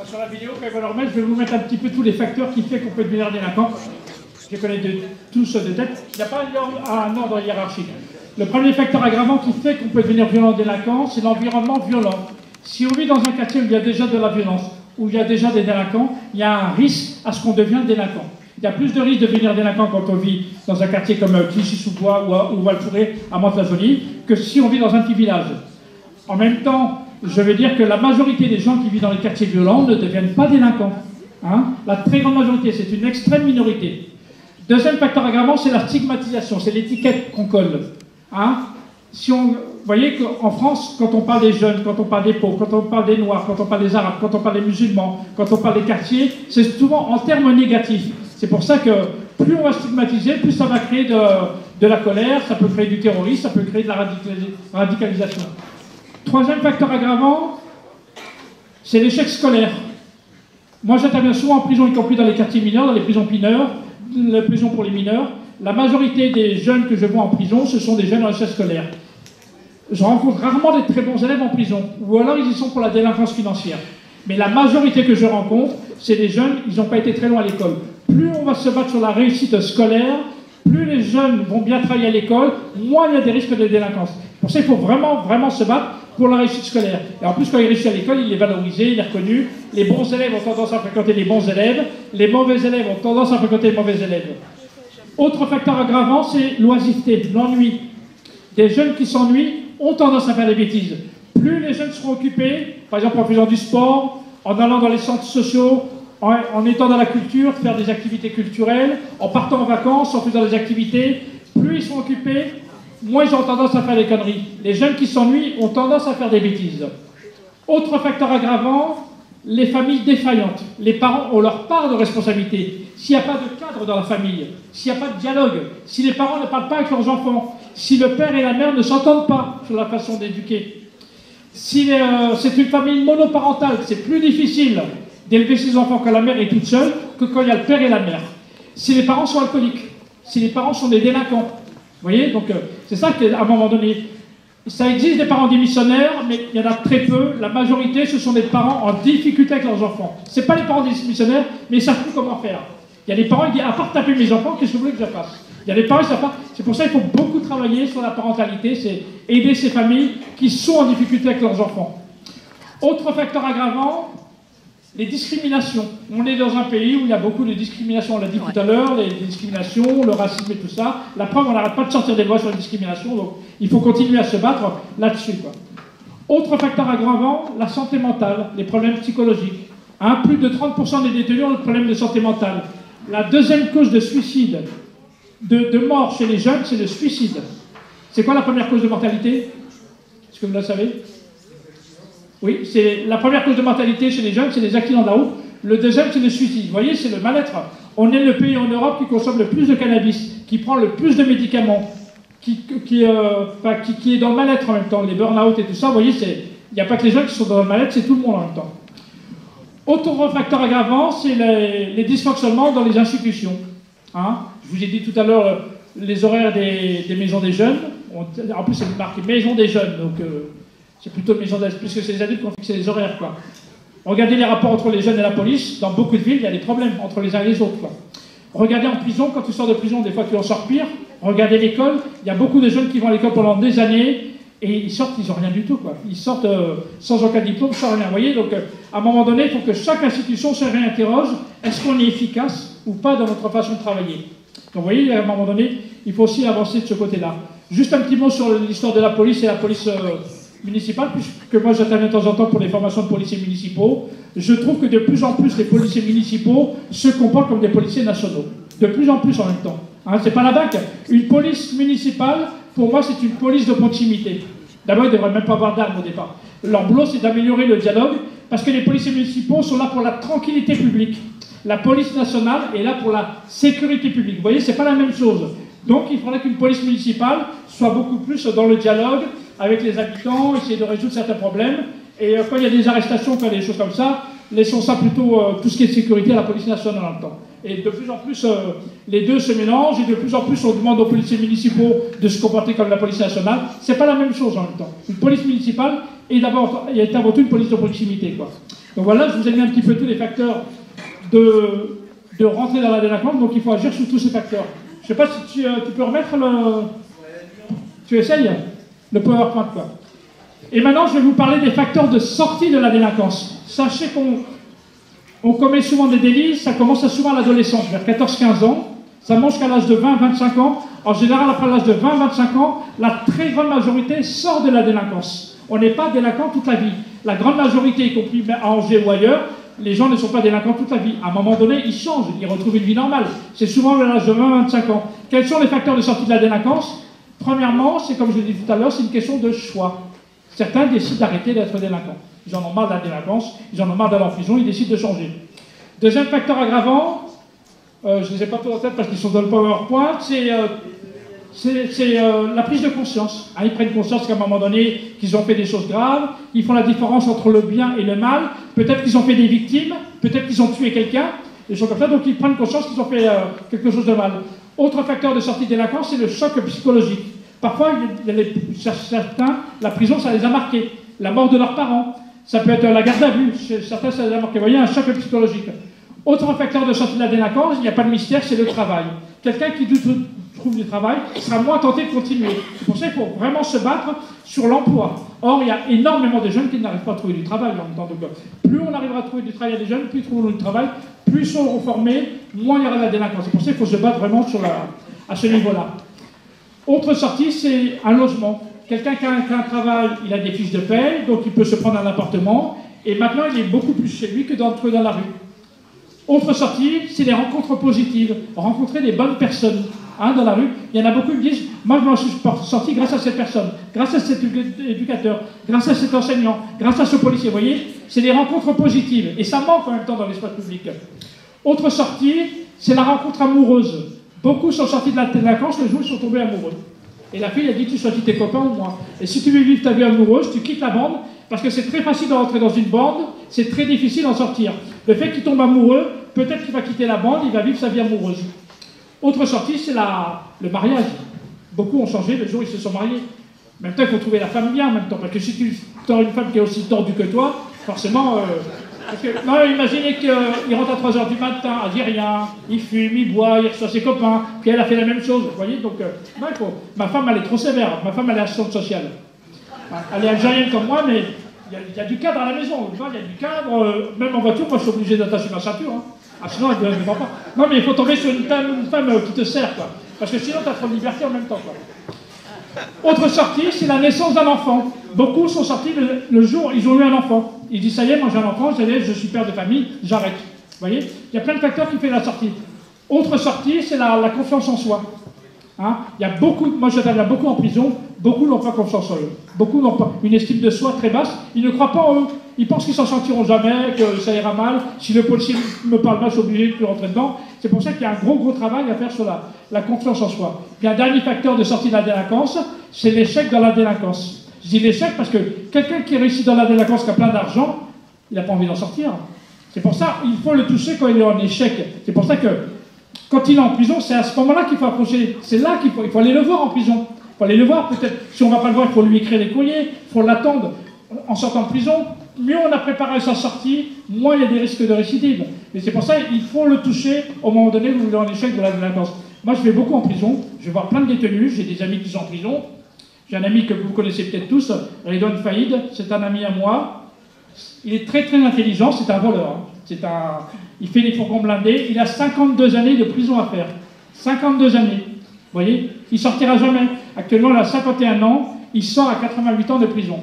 Sur la vidéo, quand je vais le remettre, je vais vous mettre un petit peu tous les facteurs qui font qu'on peut devenir délinquant. Je les connais tous de tête. Il n'y a pas un ordre hiérarchique. Le premier facteur aggravant qui fait qu'on peut devenir violent délinquant, c'est l'environnement violent. Si on vit dans un quartier où il y a déjà de la violence, où il y a déjà des délinquants, il y a un risque à ce qu'on devienne délinquant. Il y a plus de risques de devenir délinquant quand on vit dans un quartier comme Clichy-sous-Bois ou Val-Touré, à Mantes-la-Jolie, que si on vit dans un petit village. En même temps, je veux dire que la majorité des gens qui vivent dans les quartiers violents ne deviennent pas délinquants. Hein? La très grande majorité, c'est une extrême minorité. Deuxième facteur aggravant, c'est la stigmatisation, c'est l'étiquette qu'on colle. Hein? Vous voyez qu'en France, quand on parle des jeunes, quand on parle des pauvres, quand on parle des noirs, quand on parle des arabes, quand on parle des musulmans, quand on parle des quartiers, c'est souvent en termes négatifs. C'est pour ça que plus on va stigmatiser, plus ça va créer de la colère, ça peut créer du terrorisme, ça peut créer de la radicalisation. Troisième facteur aggravant, c'est l'échec scolaire. Moi, j'interviens souvent en prison, y compris dans les quartiers mineurs, dans les prisons mineures, les prisons pour les mineurs. La majorité des jeunes que je vois en prison, ce sont des jeunes en échec scolaire. Je rencontre rarement des très bons élèves en prison, ou alors ils y sont pour la délinquance financière. Mais la majorité que je rencontre, c'est des jeunes, ils n'ont pas été très loin à l'école. Plus on va se battre sur la réussite scolaire, plus les jeunes vont bien travailler à l'école, moins il y a des risques de délinquance. Pour ça, il faut vraiment, vraiment se battre pour la réussite scolaire. Et en plus, quand il réussit à l'école, il est valorisé, il est reconnu. Les bons élèves ont tendance à fréquenter les bons élèves. Les mauvais élèves ont tendance à fréquenter les mauvais élèves. Autre facteur aggravant, c'est l'oisiveté, l'ennui. Des jeunes qui s'ennuient ont tendance à faire des bêtises. Plus les jeunes seront occupés, par exemple en faisant du sport, en allant dans les centres sociaux, en étant dans la culture, faire des activités culturelles, en partant en vacances, en faisant des activités, plus ils sont occupés, moins ils ont tendance à faire des conneries. Les jeunes qui s'ennuient ont tendance à faire des bêtises. Autre facteur aggravant, les familles défaillantes. Les parents ont leur part de responsabilité. S'il n'y a pas de cadre dans la famille, s'il n'y a pas de dialogue, si les parents ne parlent pas avec leurs enfants, si le père et la mère ne s'entendent pas sur la façon d'éduquer, si c'est une famille monoparentale, c'est plus difficile d'élever ses enfants quand la mère est toute seule que quand il y a le père et la mère. Si les parents sont alcooliques, si les parents sont des délinquants, vous voyez, donc c'est ça qu'à un moment donné, ça existe des parents démissionnaires, mais il y en a très peu. La majorité, ce sont des parents en difficulté avec leurs enfants. Ce n'est pas les parents démissionnaires, mais ils ne savent plus comment faire. Il y a des parents qui disent, à part taper mes enfants, qu'est-ce que vous voulez que je fasse? Il y a des parents qui ne savent pas. C'est pour ça qu'il faut beaucoup travailler sur la parentalité, c'est aider ces familles qui sont en difficulté avec leurs enfants. Autre facteur aggravant, les discriminations. On est dans un pays où il y a beaucoup de discriminations, on l'a dit tout à l'heure, les discriminations, le racisme et tout ça. La preuve, on n'arrête pas de sortir des lois sur la discrimination, donc il faut continuer à se battre là-dessus. Autre facteur aggravant, la santé mentale, les problèmes psychologiques. Plus de 30% des détenus ont des problèmes de santé mentale. La deuxième cause de suicide, de mort chez les jeunes, c'est le suicide. C'est quoi la première cause de mortalité? Est-ce que vous la savez? Oui, c'est la première cause de mortalité chez les jeunes, c'est les accidents de la route. Le deuxième, c'est le suicide. Vous voyez, c'est le mal-être. On est le pays en Europe qui consomme le plus de cannabis, qui prend le plus de médicaments, qui est dans le mal-être en même temps, les burn-out et tout ça. Vous voyez, il n'y a pas que les jeunes qui sont dans le mal-être, c'est tout le monde en même temps. Autre facteur aggravant, c'est les dysfonctionnements dans les institutions. Je vous ai dit tout à l'heure les horaires des maisons des jeunes. En plus, c'est marqué maison des jeunes, donc c'est plutôt maison des jeunes, puisque c'est les adultes qui ont fixé les horaires. Regardez les rapports entre les jeunes et la police. Dans beaucoup de villes, il y a des problèmes entre les uns et les autres. Regardez en prison, quand tu sors de prison, des fois tu en sors pire. Regardez l'école, il y a beaucoup de jeunes qui vont à l'école pendant des années et ils sortent, ils n'ont rien du tout. Ils sortent sans aucun diplôme, sans rien. Vous voyez, donc à un moment donné, il faut que chaque institution se réinterroge. Est-ce qu'on est efficace ou pas dans notre façon de travailler? Donc vous voyez, à un moment donné, il faut aussi avancer de ce côté-là. Juste un petit mot sur l'histoire de la police et la police municipale, puisque moi j'interviens de temps en temps pour les formations de policiers municipaux. Je trouve que de plus en plus les policiers municipaux se comportent comme des policiers nationaux. De plus en plus en même temps. Hein, c'est pas la BAC. Une police municipale, pour moi, c'est une police de proximité. D'abord, ils ne devraient même pas avoir d'armes au départ. Leur boulot, c'est d'améliorer le dialogue, parce que les policiers municipaux sont là pour la tranquillité publique. La police nationale est là pour la sécurité publique. Vous voyez, c'est pas la même chose. Donc, il faudrait qu'une police municipale soit beaucoup plus dans le dialogue avec les habitants, essayer de résoudre certains problèmes. Et quand il y a des arrestations, quand il y a des choses comme ça, laissons ça plutôt, tout ce qui est sécurité, à la police nationale en même temps. Et de plus en plus, les deux se mélangent, et de plus en plus, on demande aux policiers municipaux de se comporter comme la police nationale. C'est pas la même chose en même temps. Une police municipale est avant tout une police de proximité, quoi. Donc voilà, je vous ai mis un petit peu tous les facteurs de rentrer dans la délinquance, donc il faut agir sur tous ces facteurs. Je sais pas si tu peux remettre le... Tu essayes le PowerPoint, quoi. Et maintenant, je vais vous parler des facteurs de sortie de la délinquance. Sachez qu'on commet souvent des délits, ça commence souvent à l'adolescence, vers 14-15 ans, ça monte jusqu'à l'âge de 20-25 ans. En général, après l'âge de 20-25 ans, la très grande majorité sort de la délinquance. On n'est pas délinquant toute la vie. La grande majorité, y compris à Angers ou ailleurs, les gens ne sont pas délinquants toute la vie. À un moment donné, ils changent, ils retrouvent une vie normale. C'est souvent à l'âge de 20-25 ans. Quels sont les facteurs de sortie de la délinquance? Premièrement, c'est comme je l'ai dit tout à l'heure, c'est une question de choix. Certains décident d'arrêter d'être délinquants. Ils en ont marre de la délinquance, ils en ont marre d'aller en prison, ils décident de changer. Deuxième facteur aggravant, je ne les ai pas tous en tête parce qu'ils sont dans le PowerPoint, c'est la prise de conscience. Hein, ils prennent conscience qu'à un moment donné, qu'ils ont fait des choses graves, ils font la différence entre le bien et le mal, peut-être qu'ils ont fait des victimes, peut-être qu'ils ont tué quelqu'un, des choses comme ça, donc ils prennent conscience qu'ils ont fait quelque chose de mal. Autre facteur de sortie de délinquance, c'est le choc psychologique. Parfois, certains, la prison, ça les a marqués. La mort de leurs parents, ça peut être la garde à vue, certains, ça les a marqués. Vous voyez, un choc psychologique. Autre facteur de sortie de la délinquance, il n'y a pas de mystère, c'est le travail. Quelqu'un qui trouve du travail sera moins tenté de continuer. C'est pour ça qu'il faut vraiment se battre sur l'emploi. Or, il y a énormément de jeunes qui n'arrivent pas à trouver du travail en même temps. Donc, plus on arrivera à trouver du travail à des jeunes, plus ils trouveront du travail, plus ils seront formés, moins il y aura de la délinquance. C'est pour ça qu'il faut se battre vraiment à ce niveau-là. Autre sortie, c'est un logement. Quelqu'un qui a un travail, il a des fiches de paie, donc il peut se prendre un appartement, et maintenant il est beaucoup plus chez lui que d'entrer dans la rue. Autre sortie, c'est les rencontres positives, rencontrer des bonnes personnes dans la rue. Il y en a beaucoup qui me disent, moi je m'en suis sorti grâce à cette personne, grâce à cet éducateur, grâce à cet enseignant, grâce à ce policier. Vous voyez, c'est des rencontres positives, et ça manque en même temps dans l'espace public. Autre sortie, c'est la rencontre amoureuse. Beaucoup sont sortis de la délinquance le jour où ils sont tombés amoureux. Et la fille a dit, tu choisis tes copains ou moi. Et si tu veux vivre ta vie amoureuse, tu quittes la bande, parce que c'est très facile de rentrer dans une bande, c'est très difficile d'en sortir. Le fait qu'il tombe amoureux, peut-être qu'il va quitter la bande, il va vivre sa vie amoureuse. Autre sortie, c'est le mariage. Beaucoup ont changé le jour où ils se sont mariés. En même temps, il faut trouver la femme bien en même temps, parce que si tu as une femme qui est aussi tordue que toi, forcément... Parce que, non, imaginez qu'il rentre à 3h du matin, à dire rien, il fume, il boit, il reçoit ses copains, puis elle a fait la même chose, vous voyez, donc, non, ma femme, elle est trop sévère, ma femme, elle est assistante sociale. Elle est algérienne comme moi, mais il y a du cadre à la maison, il y a du cadre, même en voiture, moi, je suis obligé d'attacher ma ceinture, hein. Ah, sinon, elle ne va pas. Non, mais il faut tomber sur une femme qui te sert, quoi, parce que sinon, tu as trop de liberté en même temps, quoi. Autre sortie, c'est la naissance d'un enfant. Beaucoup sont sortis le jour où ils ont eu un enfant. Ils disent, ça y est, moi j'ai un enfant, je suis père de famille, j'arrête. Vous voyez, il y a plein de facteurs qui font la sortie. Autre sortie, c'est la confiance en soi. Hein, il y a beaucoup, moi j'interviens beaucoup en prison, beaucoup n'ont pas confiance en eux. Beaucoup n'ont pas une estime de soi très basse, ils ne croient pas en eux. Ils pensent qu'ils s'en sortiront jamais, que ça ira mal. Si le policier me parle mal, je suis obligé de rentrer dedans. C'est pour ça qu'il y a un gros travail à faire sur la confiance en soi. Puis un dernier facteur de sortie de la délinquance, c'est l'échec dans la délinquance. Je dis l'échec parce que quelqu'un qui réussit dans la délinquance, qui a plein d'argent, il n'a pas envie d'en sortir. C'est pour ça qu'il faut le toucher quand il est en échec. C'est pour ça que quand il est en prison, c'est à ce moment-là qu'il faut approcher. C'est là qu'il faut aller le voir en prison. Il faut aller le voir peut-être. Si on ne va pas le voir, il faut lui écrire des courriers, il faut l'attendre en sortant de prison. Mieux on a préparé sa sortie, moins il y a des risques de récidive. Mais c'est pour ça qu'il faut le toucher au moment donné où il est en échec de la délinquance. Moi, je vais beaucoup en prison. Je vais voir plein de détenus. J'ai des amis qui sont en prison. J'ai un ami que vous connaissez peut-être tous, Redouane Faïd, c'est un ami à moi. Il est très intelligent, c'est un voleur. Hein. Il fait des fourgons blindés, il a 52 années de prison à faire. 52 années. Vous voyez, il sortira jamais. Actuellement, il a 51 ans, il sort à 88 ans de prison.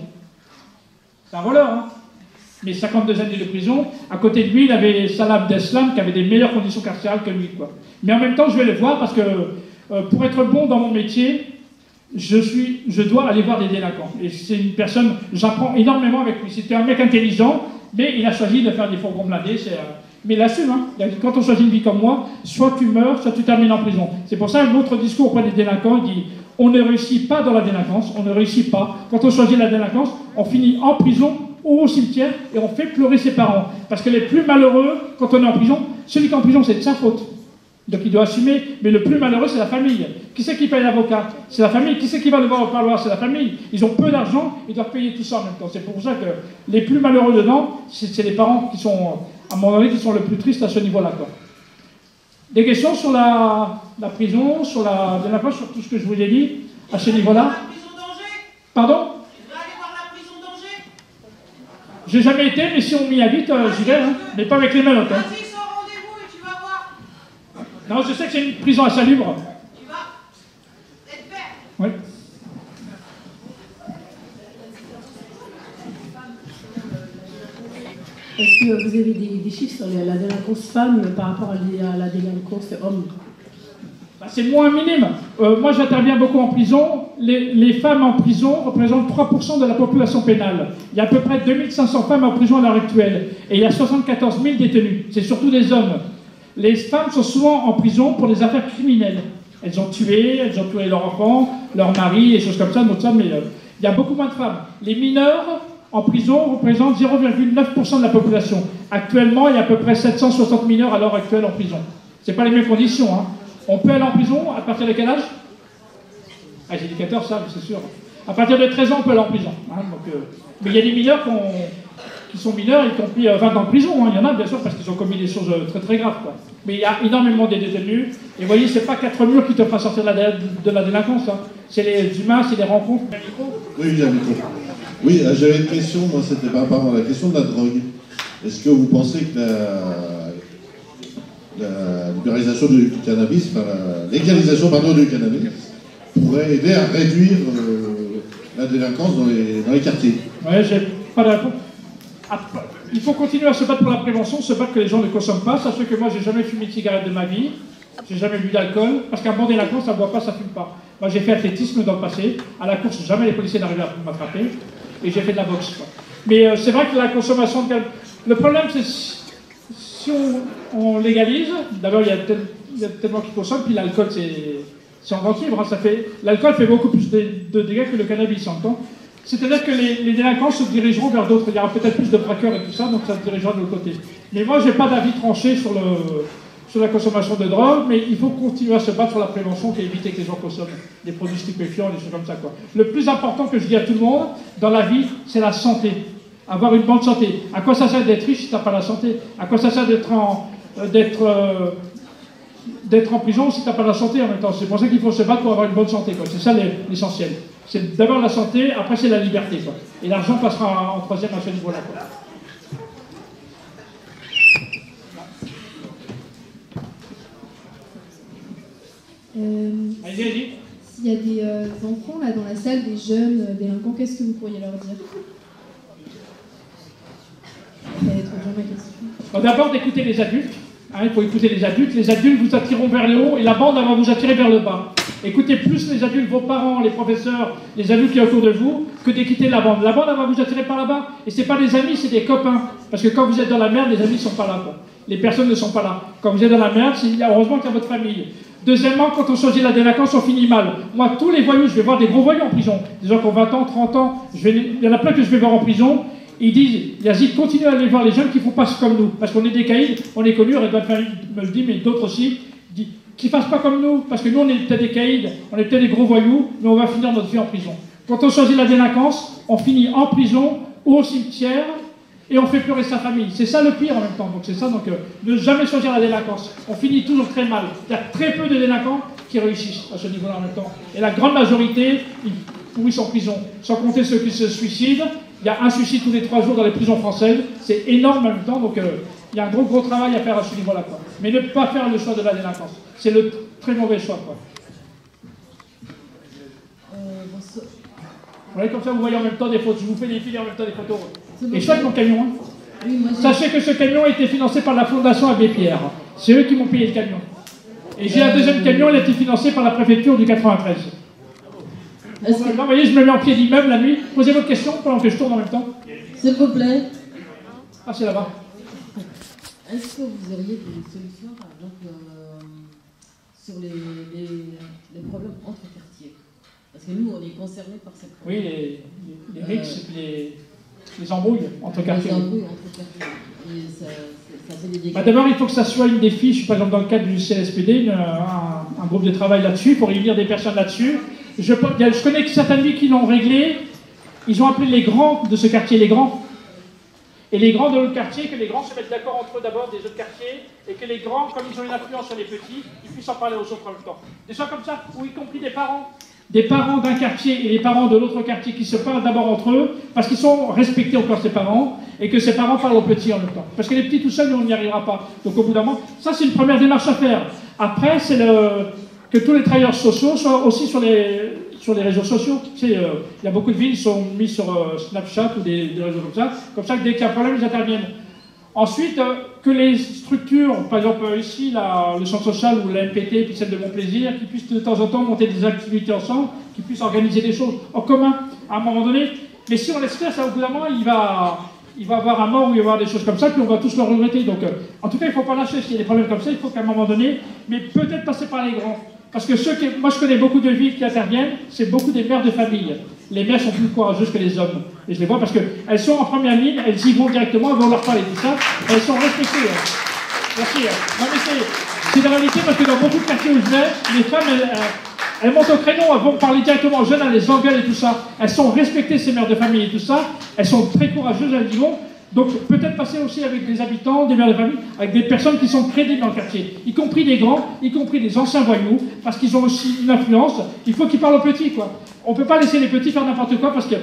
C'est un voleur, hein. Mais 52 années de prison, à côté de lui, il avait Salah Abdeslam qui avait des meilleures conditions carcérales que lui, quoi. Mais en même temps, je vais le voir parce que pour être bon dans mon métier, je dois aller voir des délinquants. Et c'est une personne, j'apprends énormément avec lui. C'était un mec intelligent, mais il a choisi de faire des fourgons blindés. Mais il assume, hein. Quand on choisit une vie comme moi, soit tu meurs, soit tu termines en prison. C'est pour ça que notre discours auprès des délinquants dit on ne réussit pas dans la délinquance, on ne réussit pas. Quand on choisit la délinquance, on finit en prison ou au cimetière et on fait pleurer ses parents. Parce que les plus malheureux, quand on est en prison, celui qui est en prison, c'est de sa faute. Donc il doit assumer, mais le plus malheureux, c'est la famille. Qui c'est qui paye l'avocat? C'est la famille. Qui c'est qui va le voir au parloir? C'est la famille. Ils ont peu d'argent, ils doivent payer tout ça en même temps. C'est pour ça que les plus malheureux dedans, c'est les parents qui sont, à un moment donné, qui sont le plus tristes à ce niveau-là, quoi. Des questions sur la prison, sur la délinquance, sur tout ce que je vous ai dit, à ce niveau-là? La prison d'Angers. Pardon? Tu vas aller voir la prison d'Angers. J'ai jamais été, mais si on m'y invite, j'y vais, hein. Mais pas avec les menottes, hein. Vas-y, sans rendez-vous et tu vas voir. Non, je sais que c'est une prison insalubre. Tu vas être fait. Oui. Est-ce que vous avez des chiffres sur la délinquance femme par rapport à la délinquance homme? Bah, c'est moins minime. Moi, j'interviens beaucoup en prison. Les femmes en prison représentent 3% de la population pénale. Il y a à peu près 2500 femmes en prison à l'heure actuelle. Et il y a 74 000 détenus. C'est surtout des hommes. Les femmes sont souvent en prison pour des affaires criminelles. Elles ont tué leurs enfants, leurs maris, et choses comme ça. Mais il y a beaucoup moins de femmes. Les mineurs en prison représentent 0,9% de la population. Actuellement, il y a à peu près 760 mineurs à l'heure actuelle en prison. Ce n'est pas les mêmes conditions, hein. On peut aller en prison à partir de quel âge? Ah, les éducateurs savent, c'est sûr. À partir de 13 ans, on peut aller en prison. Hein, mais il y a des mineurs qui sont mineurs et qui ont pris 20 ans de prison. Hein. Il y en a, bien sûr, parce qu'ils ont commis des choses très très graves, quoi. Mais il y a énormément de détenus. Et vous voyez, c'est pas 4 murs qui te fera sortir de la délinquance. Hein. C'est les humains, c'est les rencontres. Oui, j'ai un micro. Oui, j'avais une question, moi, c'était par rapport à la question de la drogue. Est-ce que vous pensez que la libéralisation du cannabis, enfin la légalisation du cannabis, pourrait aider à réduire la délinquance dans les quartiers? Oui, j'ai pas de réponse. Il faut continuer à se battre pour la prévention, se battre que les gens ne consomment pas. Sachez que moi, j'ai jamais fumé de cigarette de ma vie, j'ai jamais bu d'alcool, parce qu'un bon délinquant, ça ne boit pas, ça ne fume pas. Moi, j'ai fait athlétisme dans le passé. À la course, jamais les policiers n'arrivaient à m'attraper. Et j'ai fait de la boxe, quoi. Mais c'est vrai que la consommation de cannabis... Le problème, c'est si on légalise, d'abord, il y a tellement qui consomment, puis l'alcool, c'est en vente libre. Hein, l'alcool fait beaucoup plus de dégâts que le cannabis, en même temps. C'est-à-dire que les délinquants se dirigeront vers d'autres. Il y aura peut-être plus de braqueurs et tout ça, donc ça se dirigera de l'autre côté. Mais moi, je n'ai pas d'avis tranché sur la consommation de drogue, mais il faut continuer à se battre sur la prévention et éviter que les gens consomment des produits stupéfiants, des choses comme ça, quoi. Le plus important que je dis à tout le monde dans la vie, c'est la santé. Avoir une bonne santé. À quoi ça sert d'être riche si tu n'as pas la santé? À quoi ça sert d'être en prison si tu n'as pas la santé en même temps? C'est pour ça qu'il faut se battre pour avoir une bonne santé, quoi. C'est ça l'essentiel. C'est d'abord la santé, après c'est la liberté, quoi. Et l'argent passera en troisième à ce niveau-là, quoi. Allez-y. S'il y a des enfants là dans la salle, des jeunes délinquants, qu'est-ce que vous pourriez leur dire? Ça va être bien ma question. D'abord d'écouter les adultes. Hein, il faut écouter les adultes. Les adultes vous attireront vers le haut et la bande va vous attirer vers le bas. Écoutez plus les adultes, vos parents, les professeurs, les adultes qui sont autour de vous, que d'écouter la bande. La bande, elle va vous attirer par là-bas. Et c'est pas des amis, c'est des copains. Parce que quand vous êtes dans la merde, les amis ne sont pas là, quoi. Les personnes ne sont pas là. Quand vous êtes dans la merde, heureusement qu'il y a votre famille. Deuxièmement, quand on choisit la délinquance, on finit mal. Moi, tous les voyous, je vais voir des gros voyous en prison. Des gens qui ont 20 ans, 30 ans. Il y en a plein que je vais voir en prison. Ils disent, Yazid, continue à aller voir les jeunes qui ne font pas comme nous. Parce qu'on est des caïds, on est connus, Redouane Farid me le dit, mais d'autres aussi, qui ne fassent pas comme nous. Parce que nous, on est peut-être des caïds, on est peut-être des gros voyous, mais on va finir notre vie en prison. Quand on choisit la délinquance, on finit en prison ou au cimetière et on fait pleurer sa famille. C'est ça le pire en même temps. Donc c'est ça, ne jamais choisir la délinquance. On finit toujours très mal. Il y a très peu de délinquants qui réussissent à ce niveau-là en même temps. Et la grande majorité, ils pourrissent en prison. Sans compter ceux qui se suicident. Il y a un suicide tous les 3 jours dans les prisons françaises. C'est énorme en même temps. Donc il y a un gros travail à faire à ce niveau-là, quoi. Mais ne pas faire le choix de la délinquance. C'est le très mauvais choix, quoi. voyez, comme ça, vous voyez en même temps des photos. Je vous fais défiler en même temps des photos. C'est Et chouette mon camion. Hein. Oui, moi, Sachez que ce camion a été financé par la Fondation Abbé Pierre. C'est eux qui m'ont payé le camion. Et j'ai un deuxième camion, il a été financé par la préfecture du 93. Là, vous voyez, je me mets en pied d'immeuble la nuit. Posez votre question pendant que je tourne en même temps. S'il vous plaît, Ah, c'est là-bas. est-ce que vous auriez des solutions, par exemple, sur les problèmes entre quartiers? Parce que nous, on est concernés par cette Oui, les rixes, les embrouilles entre quartiers. Les embrouilles entre quartiers. Et ça fait des dégâts. Bah, d'abord, il faut que ça soit une des fiches, par exemple dans le cadre du CLSPD, un groupe de travail là-dessus, pour réunir des personnes là-dessus. Je connais que certaines villes qui l'ont réglé, ils ont appelé les grands de ce quartier, les grands. Et les grands de l'autre quartier, que les grands se mettent d'accord entre eux d'abord des autres quartiers, et que les grands, comme ils ont une influence sur les petits, ils puissent en parler aux autres en même temps. Des choses comme ça, ou y compris des parents. Des parents d'un quartier et les parents de l'autre quartier qui se parlent d'abord entre eux, parce qu'ils sont respectés encore ces parents, et que ces parents parlent aux petits en même temps. Parce que les petits tout seuls, on n'y arrivera pas. Donc au bout d'un moment, ça c'est une première démarche à faire. Après, c'est que tous les travailleurs sociaux soient aussi sur les réseaux sociaux. Tu sais, il y a beaucoup de villes qui sont mises sur Snapchat ou des réseaux comme ça que dès qu'il y a un problème, ils interviennent. Ensuite, que les structures, par exemple ici, le centre social ou la MPT, puis celle de Mon Plaisir, qui puissent de temps en temps monter des activités ensemble, qui puissent organiser des choses en commun à un moment donné. Mais si on laisse faire, ça au bout d'un moment, il va avoir un mort ou il va y avoir des choses comme ça, puis on va tous le regretter. Donc, en tout cas, il ne faut pas lâcher. S'il y a des problèmes comme ça, il faut qu'à un moment donné, mais peut-être passer par les grands. Parce que moi je connais beaucoup de villes qui interviennent, c'est beaucoup des mères de famille. Les mères sont plus courageuses que les hommes. Et je les vois parce qu'elles sont en première ligne, elles y vont directement, elles vont leur parler de tout ça, et elles sont respectées. Merci. Non mais c'est la réalité parce que dans beaucoup de quartiers où je vais, les femmes, elles montent au créneau, elles vont parler directement aux jeunes, elles les engueulent et tout ça. Elles sont respectées, ces mères de famille et tout ça. Elles sont très courageuses, elles y vont. Donc peut-être passer aussi avec des habitants, des mères de famille, avec des personnes qui sont crédibles dans le quartier, y compris des grands, y compris des anciens voyous, parce qu'ils ont aussi une influence. Il faut qu'ils parlent aux petits, quoi. On ne peut pas laisser les petits faire n'importe quoi, parce que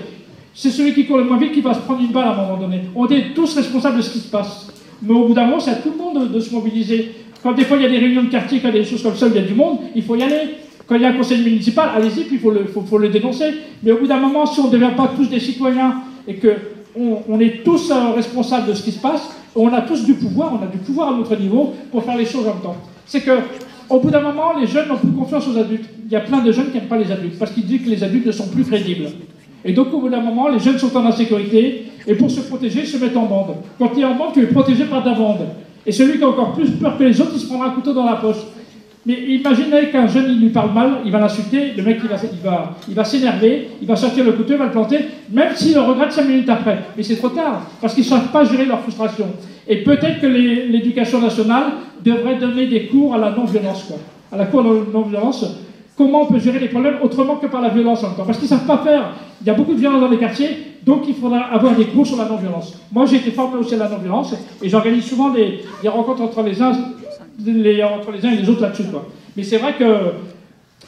c'est celui qui court le moins vite qui va se prendre une balle à un moment donné. On est tous responsables de ce qui se passe. Mais au bout d'un moment, c'est à tout le monde de se mobiliser. Quand des fois il y a des réunions de quartier, quand il y a des choses comme ça, où il y a du monde, il faut y aller. Quand il y a un conseil municipal, allez-y, puis il faut le dénoncer. Mais au bout d'un moment, si on ne devient pas tous des citoyens, et que on est tous responsables de ce qui se passe, on a tous du pouvoir, on a du pouvoir à notre niveau pour faire les choses en même temps. C'est que, au bout d'un moment, les jeunes n'ont plus confiance aux adultes. Il y a plein de jeunes qui n'aiment pas les adultes, parce qu'ils disent que les adultes ne sont plus crédibles. Et donc, au bout d'un moment, les jeunes sont en insécurité, et pour se protéger, ils se mettent en bande. Quand tu es en bande, tu es protégé par ta bande. Et celui qui a encore plus peur que les autres, il se prendra un couteau dans la poche. Mais imaginez qu'un jeune, il lui parle mal, il va l'insulter, le mec, il va s'énerver, il va sortir le couteau, il va le planter, même s'il le regrette 5 minutes après. Mais c'est trop tard, parce qu'ils ne savent pas gérer leur frustration. Et peut-être que l'éducation nationale devrait donner des cours à la non-violence, quoi. À la cour de non-violence, comment on peut gérer les problèmes autrement que par la violence en même temps. Parce qu'ils ne savent pas faire. Il y a beaucoup de violence dans les quartiers, donc il faudra avoir des cours sur la non-violence. Moi, j'ai été formé aussi à la non-violence, et j'organise souvent des rencontres entre les uns et les autres là-dessus, quoi. Mais c'est vrai qu'il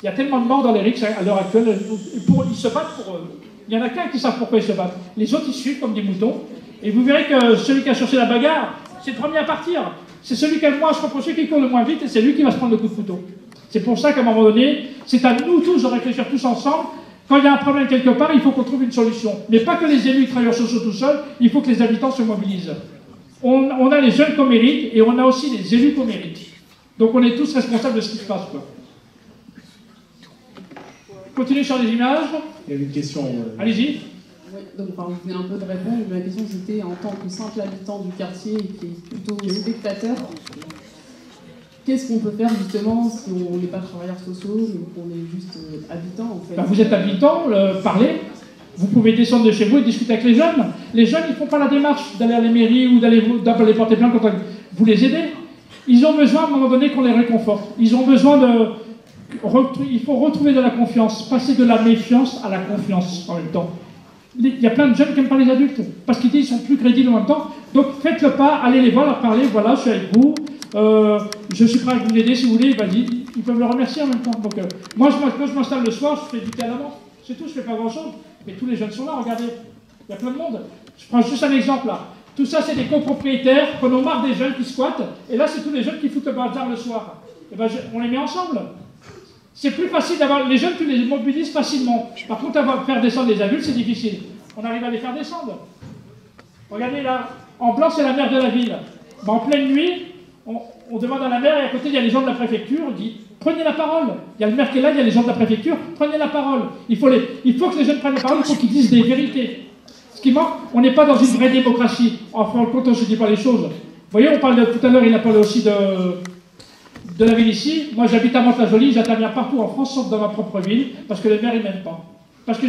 y a tellement de morts dans les RICS à l'heure actuelle, ils se battent pour eux. Il n'y en a qu'un qui savent pourquoi ils se battent. Les autres, ils suivent comme des moutons. Et vous verrez que celui qui a cherché la bagarre, c'est le premier à partir. C'est celui qui a le moins à se reprocher, qui court le moins vite, et c'est lui qui va se prendre le coup de couteau. C'est pour ça qu'à un moment donné, c'est à nous tous de réfléchir tous ensemble. Quand il y a un problème quelque part, il faut qu'on trouve une solution. Mais pas que les élus, les travailleurs sociaux tout seuls, il faut que les habitants se mobilisent. On a les jeunes qu'on mérite, et on a aussi les élus qu'on mérite. Donc on est tous responsables de ce qui se passe, quoi. Continuez sur les images. Il y avait une question. Allez-y. Oui, donc vous venez un peu de répondre, mais ma question c'était en tant que simple habitant du quartier et qui est plutôt spectateur, qu'est-ce qu'on peut faire justement si on n'est pas travailleur sociaux, mais qu'on est juste habitant en fait? Ben, vous êtes habitant, parlez. Vous pouvez descendre de chez vous et discuter avec les jeunes. Les jeunes, ils ne font pas la démarche d'aller à la mairie ou d'aller porter plainte quand vous les aidez. Ils ont besoin, à un moment donné, qu'on les réconforte. Ils ont besoin il faut retrouver de la confiance, passer de la méfiance à la confiance en même temps. Il y a plein de jeunes qui n'aiment pas les adultes, parce qu'ils disent qu'ils sont plus crédibles en même temps. Donc faites le pas, allez les voir, leur parler, voilà, je suis avec vous, je suis prêt à vous aider si vous voulez, vas-y, ils peuvent le remercier en même temps. Donc, moi, je m'installe le soir, je fais du thé à la menthe, c'est tout, je ne fais pas grand-chose. Mais tous les jeunes sont là, regardez, il y a plein de monde. Je prends juste un exemple là. Tout ça, c'est des copropriétaires, qu'on en marre des jeunes qui squattent, et là, c'est tous les jeunes qui foutent le bazar le soir. Et ben, on les met ensemble. C'est plus facile d'avoir... Les jeunes, tu les mobilises facilement. Par contre, faire descendre les adultes, c'est difficile. On arrive à les faire descendre. Regardez là, en blanc, c'est la maire de la ville. Ben, en pleine nuit, on demande à la maire, et à côté, il y a les gens de la préfecture, on dit, prenez la parole. Il y a le maire qui est là, il y a les gens de la préfecture, prenez la parole. Il faut que les jeunes prennent la parole, il faut qu'ils disent des vérités. Ce qui manque, on n'est pas dans une vraie démocratie. En fin de compte, on ne se dit pas les choses. Vous voyez, on parle tout à l'heure, il a parlé aussi de la ville ici. Moi, j'habite à Mantes-la-Jolie, j'interviens partout en France, sauf dans ma propre ville, parce que les maires, ils ne m'aiment pas. Parce que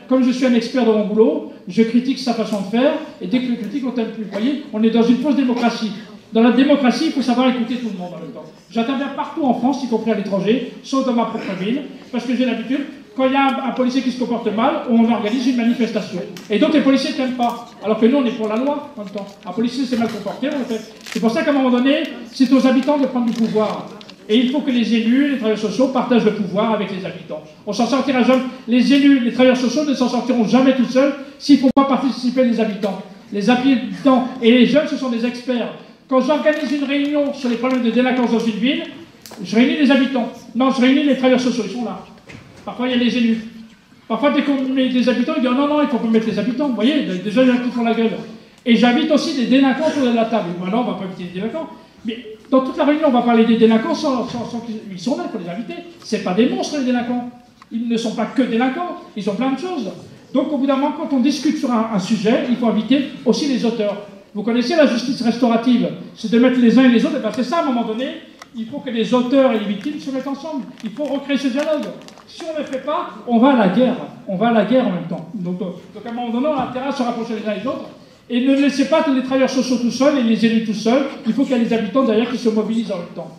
comme je suis un expert dans mon boulot, je critique sa façon de faire, et dès que je critique, on t'aime plus. Vous voyez, on est dans une fausse démocratie. Dans la démocratie, il faut savoir écouter tout le monde en même temps. J'interviens partout en France, y compris à l'étranger, sauf dans ma propre ville, parce que j'ai l'habitude, quand il y a un policier qui se comporte mal, on organise une manifestation. Et donc les policiers ne t'aiment pas. Alors que nous, on est pour la loi en même temps. Un policier s'est mal comporté, on le fait. C'est pour ça qu'à un moment donné, c'est aux habitants de prendre du pouvoir. Et il faut que les élus, les travailleurs sociaux partagent le pouvoir avec les habitants. On s'en sortira jamais. Les élus, les travailleurs sociaux ne s'en sortiront jamais tout seuls s'ils ne font pas participer les habitants. Les habitants et les jeunes, ce sont des experts. Quand j'organise une réunion sur les problèmes de délinquance dans une ville, je réunis les habitants. Non, je réunis les travailleurs sociaux, ils sont là. Parfois, il y a les élus. Parfois, dès qu'on met des habitants, ils disent non, non, il ne faut pas mettre les habitants. Vous voyez, des jeunes qui font la gueule. Et j'invite aussi des délinquants autour de la table. Maintenant, on ne va pas inviter les délinquants. Mais dans toute la réunion, on va parler des délinquants sans qu'ils sont là, il faut les inviter. Ce n'est pas des monstres, les délinquants. Ils ne sont pas que délinquants, ils ont plein de choses. Donc, au bout d'un moment, quand on discute sur un sujet, il faut inviter aussi les auteurs. Vous connaissez la justice restaurative, c'est de mettre les uns et les autres, et bien c'est ça à un moment donné, il faut que les auteurs et les victimes se mettent ensemble, il faut recréer ce dialogue. Si on ne le fait pas, on va à la guerre en même temps. Donc à un moment donné, on a intérêt à se rapprocher les uns et les autres, et ne laissez pas tous les travailleurs sociaux tout seuls et les élus tout seuls, il faut qu'il y ait les habitants derrière qui se mobilisent en même temps.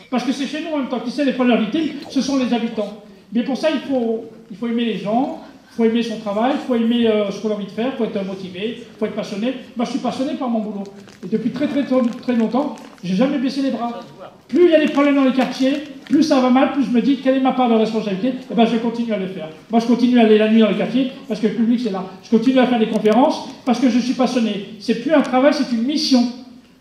Parce que c'est chez nous en même temps, qui sait les premières victimes, ce sont les habitants. Mais pour ça, il faut aimer les gens, il faut aimer son travail, il faut aimer ce qu'on a envie de faire, il faut être motivé, il faut être passionné. Moi, je suis passionné par mon boulot. Et depuis très longtemps, je n'ai jamais baissé les bras. Plus il y a des problèmes dans les quartiers, plus ça va mal, plus je me dis quelle est ma part de responsabilité, et ben je vais continuer à le faire. Moi, je continue à aller la nuit dans les quartiers parce que le public, c'est là. Je continue à faire des conférences parce que je suis passionné. C'est plus un travail, c'est une mission.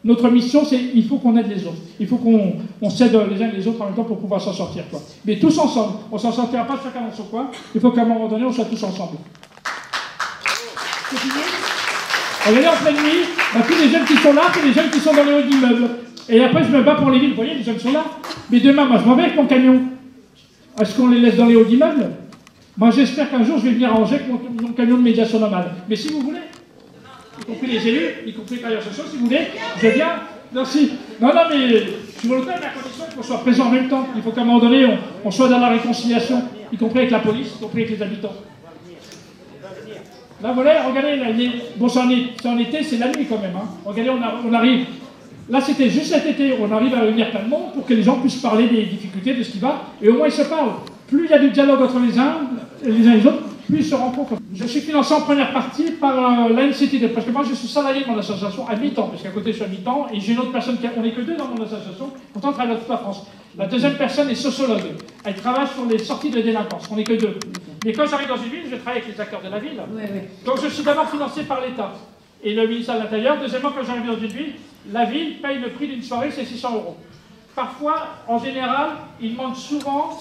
Notre mission, c'est il faut qu'on aide les autres. Il faut qu'on s'aide les uns les autres en même temps pour pouvoir s'en sortir, quoi. Mais tous ensemble. On ne s'en sortira pas chacun dans son coin. Il faut qu'à un moment donné, on soit tous ensemble. Regardez en pleine nuit, tous les jeunes qui sont là, c'est les jeunes qui sont dans les hauts d'immeubles. Et après, je me bats pour les villes. Vous voyez, les jeunes sont là. Mais demain, moi, je m'en vais avec mon camion. Est-ce qu'on les laisse dans les hauts d'immeubles? Moi, j'espère qu'un jour, je vais venir arranger avec mon camion de médiation nomade. Mais si vous voulez, y compris les élus, y compris les travailleurs sociaux, si vous voulez, je viens. Non, mais je suis volontaire, mais à condition qu'on soit présent en même temps. Il faut qu'à un moment donné, on soit dans la réconciliation, y compris avec la police, y compris avec les habitants. Là, voilà, regardez, là, bon, c'est en été, c'est la nuit quand même. Hein. Regardez, on arrive. Là, c'était juste cet été, on arrive à réunir plein de monde pour que les gens puissent parler des difficultés, de ce qui va, et au moins ils se parlent. Plus il y a du dialogue entre les uns et les autres, plus ils se rencontrent. Je suis financé en première partie par l'ANCT, parce que moi je suis salarié de mon association à mi-temps, parce qu'à côté je suis à mi-temps, et j'ai une autre personne, on n'est que deux dans mon association, pourtant on travaille dans toute la France. La deuxième personne est sociologue, elle travaille sur les sorties de délinquance, on n'est que deux. Mais quand j'arrive dans une ville, je travaille avec les acteurs de la ville, donc je suis d'abord financé par l'État et le ministère de l'Intérieur. Deuxièmement, quand j'arrive dans une ville, la ville paye le prix d'une soirée, c'est 600 €. Parfois, en général, ils demandent souvent,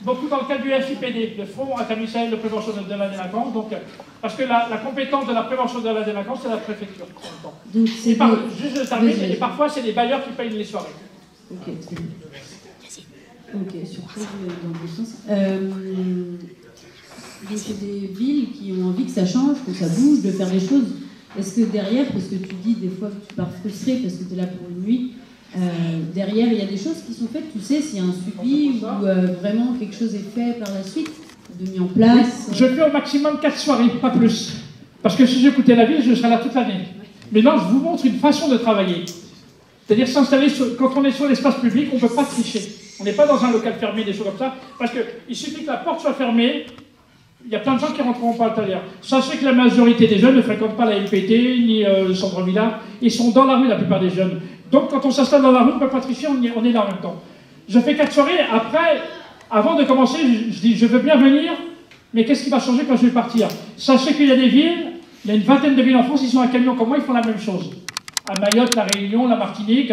beaucoup dans le cadre du FIPD, le Fonds interministériel de prévention de la délinquance, donc, parce que la compétence de la prévention de la délinquance, c'est la préfecture. Donc, juste je termine, et parfois, c'est les bailleurs qui payent les soirées. Ok, c'est bon. Ok, surtout dans le sens. Donc, c'est des villes qui ont envie que ça change, que ça bouge, de faire des choses. Est-ce que derrière, parce que tu dis des fois que tu pars frustré parce que tu es là pour une nuit, derrière il y a des choses qui sont faites, tu sais, s'il y a un suivi ou vraiment quelque chose est fait par la suite, de mis en place. Je fais au maximum 4 soirées, pas plus. Parce que si j'écoutais la ville, je serais là toute l'année. Mais non, je vous montre une façon de travailler. C'est-à-dire s'installer, quand on est sur l'espace public, on ne peut pas tricher. On n'est pas dans un local fermé, des choses comme ça. Parce qu'il suffit que la porte soit fermée. Il y a plein de gens qui ne rentreront pas à l'intérieur. Sachez que la majorité des jeunes ne fréquentent pas la LPT ni le centre Villa. Ils sont dans la rue, la plupart des jeunes. Donc quand on s'installe dans la rue, on ne peut pas tricher, on est là en même temps. Je fais 4 soirées. Après, avant de commencer, je dis je veux bien venir, mais qu'est-ce qui va changer quand je vais partir? Sachez qu'il y a des villes, il y a une vingtaine de villes en France, ils ont un camion comme moi, ils font la même chose. À Mayotte, La Réunion, la Martinique,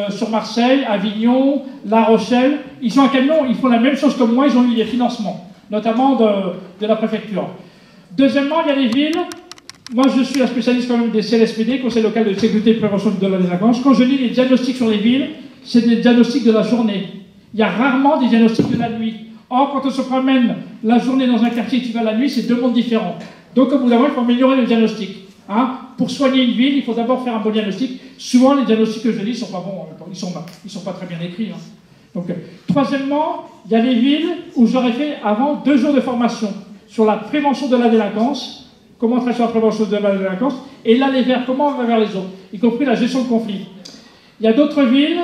sur Marseille, Avignon, La Rochelle. Ils ont un camion, ils font la même chose que moi, ils ont eu des financements, notamment de la préfecture. Deuxièmement, il y a les villes. Moi, je suis un spécialiste quand même des CLSPD, Conseil local de sécurité et de prévention de la délinquance. Quand je lis les diagnostics sur les villes, c'est des diagnostics de la journée. Il y a rarement des diagnostics de la nuit. Or, quand on se promène la journée dans un quartier et tu vas la nuit, c'est deux mondes différents. Donc, au bout d'un moment, il faut améliorer le diagnostic. Hein? Pour soigner une ville, il faut d'abord faire un bon diagnostic. Souvent, les diagnostics que je lis ne sont pas bons, ils sont pas très bien écrits. Hein. Donc, troisièmement, il y a des villes où j'aurais fait avant 2 jours de formation sur la prévention de la délinquance, comment travailler sur la prévention de la délinquance, et l'aller vers, comment on va vers les autres, y compris la gestion de conflits. Il y a d'autres villes,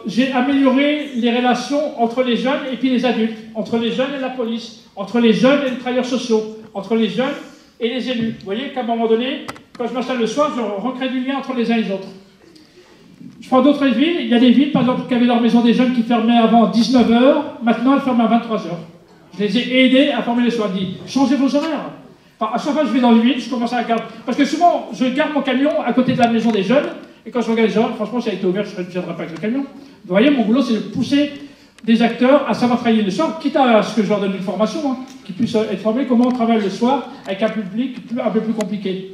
j'ai amélioré les relations entre les jeunes et puis les adultes, entre les jeunes et la police, entre les jeunes et les travailleurs sociaux, entre les jeunes et les élus. Vous voyez qu'à un moment donné, quand je m'installe le soir, je recrée du lien entre les uns et les autres. Je prends d'autres villes, il y a des villes, par exemple, qui avaient leur maison des jeunes qui fermaient avant 19h, maintenant elles ferment à 23h. Je les ai aidés à former les soirs. Je dis, changez vos horaires. Enfin, à chaque fois que je vais dans une ville, je commence à regarder. Parce que souvent, je garde mon camion à côté de la maison des jeunes, et quand je regarde les horaires, franchement, si elle était ouverte, je ne viendrai pas avec le camion. Vous voyez, mon boulot, c'est de pousser des acteurs à savoir travailler le soir, quitte à ce que je leur donne une formation, hein, qu'ils puissent être formés comment on travaille le soir avec un public un peu plus compliqué.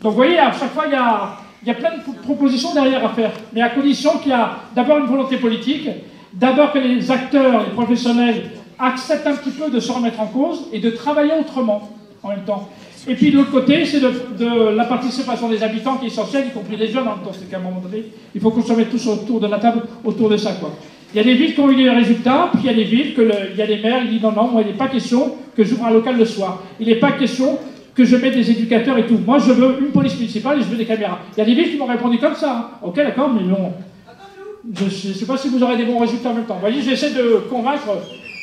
Donc, vous voyez, à chaque fois, il y a plein de propositions derrière à faire, mais à condition qu'il y a d'abord une volonté politique, d'abord que les acteurs, les professionnels acceptent un petit peu de se remettre en cause et de travailler autrement en même temps. Et puis de l'autre côté, c'est de la participation des habitants qui est essentielle, y compris les jeunes en même temps. C'est qu'à un moment donné, il faut qu'on se mette tous autour de la table, autour de ça, quoi. Il y a des villes qui ont eu des résultats, puis il y a des villes il y a des maires qui disent non, moi il n'est pas question que j'ouvre un local le soir. Il n'est pas question que je mette des éducateurs et tout. Moi je veux une police municipale et je veux des caméras. Il y a des villes qui m'ont répondu comme ça. Hein. Ok, d'accord, mais non. Je ne sais pas si vous aurez des bons résultats en même temps. Vous voyez, j'essaie de convaincre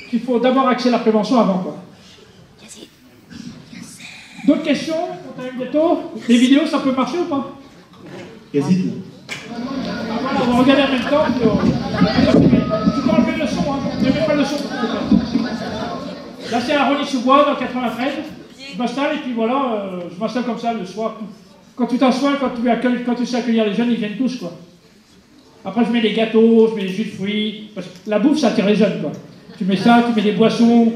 qu'il faut d'abord axer la prévention avant, quoi. D'autres questions? On termine bientôt. Les vidéos, ça peut marcher ou pas? Yazid. Voilà, on va regarder en même temps. Tu peux enlever le son, hein. Ne mets pas le son. Là, c'est à Rony-sous-Bois, dans 93. Je m'installe et puis voilà, je m'installe comme ça le soir. Quand tu t'assois, quand tu sais accueillir les jeunes, ils viennent tous, quoi. Après, je mets des gâteaux, je mets des jus de fruits. Parce que la bouffe, ça attire les jeunes, quoi. Tu mets ça, tu mets des boissons.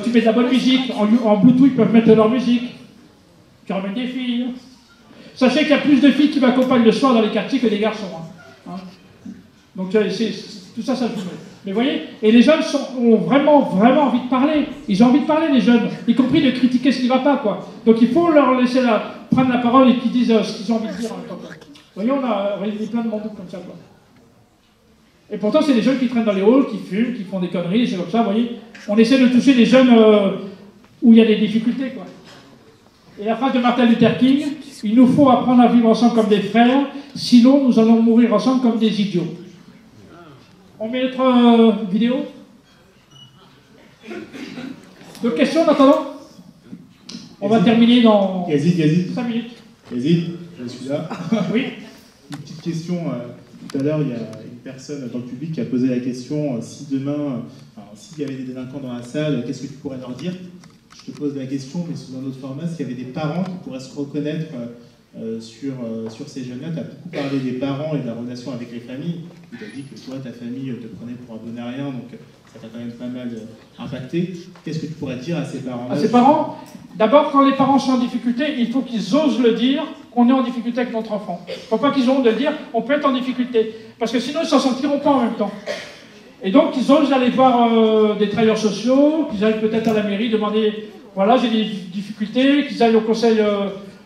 Tu mets de la bonne musique, en Bluetooth ils peuvent mettre de leur musique. Tu ramènes des filles. Sachez qu'il y a plus de filles qui m'accompagnent le soir dans les quartiers que des garçons. Hein. Donc tout ça, ça joue. Mais vous voyez, et les jeunes ont vraiment, vraiment envie de parler. Ils ont envie de parler, les jeunes, y compris de critiquer ce qui ne va pas, quoi. Donc il faut leur laisser prendre la parole et qu'ils disent ce qu'ils ont envie de dire en même temps. Vous voyez, on a réuni plein de mandats comme ça, quoi. Et pourtant, c'est des jeunes qui traînent dans les halls, qui fument, qui font des conneries, c'est comme ça, vous voyez. On essaie de toucher les jeunes où il y a des difficultés, quoi. Et la phrase de Martin Luther King, il nous faut apprendre à vivre ensemble comme des frères, sinon nous allons mourir ensemble comme des idiots. On met notre vidéo. D'autres questions en attendant? On va terminer dans 5 minutes. Yazid, je suis là. Oui. Une petite question. Tout à l'heure, il y a une personne dans le public qui a posé la question si demain, s'il y avait des délinquants dans la salle, qu'est-ce que tu pourrais leur dire? Je te pose la question, mais sous un autre format, s'il y avait des parents qui pourraient se reconnaître sur ces jeunes-là. Tu as beaucoup parlé des parents et de la relation avec les familles. Tu as dit que toi, ta famille te prenait pour un bon à rien, donc ça t'a quand même pas mal impacté. Qu'est-ce que tu pourrais dire à ces parents-là? À ces parents, d'abord, quand les parents sont en difficulté, il faut qu'ils osent le dire qu'on est en difficulté avec notre enfant. Il ne faut pas qu'ils ont honte de le dire, on peut être en difficulté. Parce que sinon, ils ne s'en sentiront pas en même temps. Et donc, ils osent aller voir des travailleurs sociaux, qu'ils aillent peut-être à la mairie demander, voilà, j'ai des difficultés, qu'ils aillent au conseil,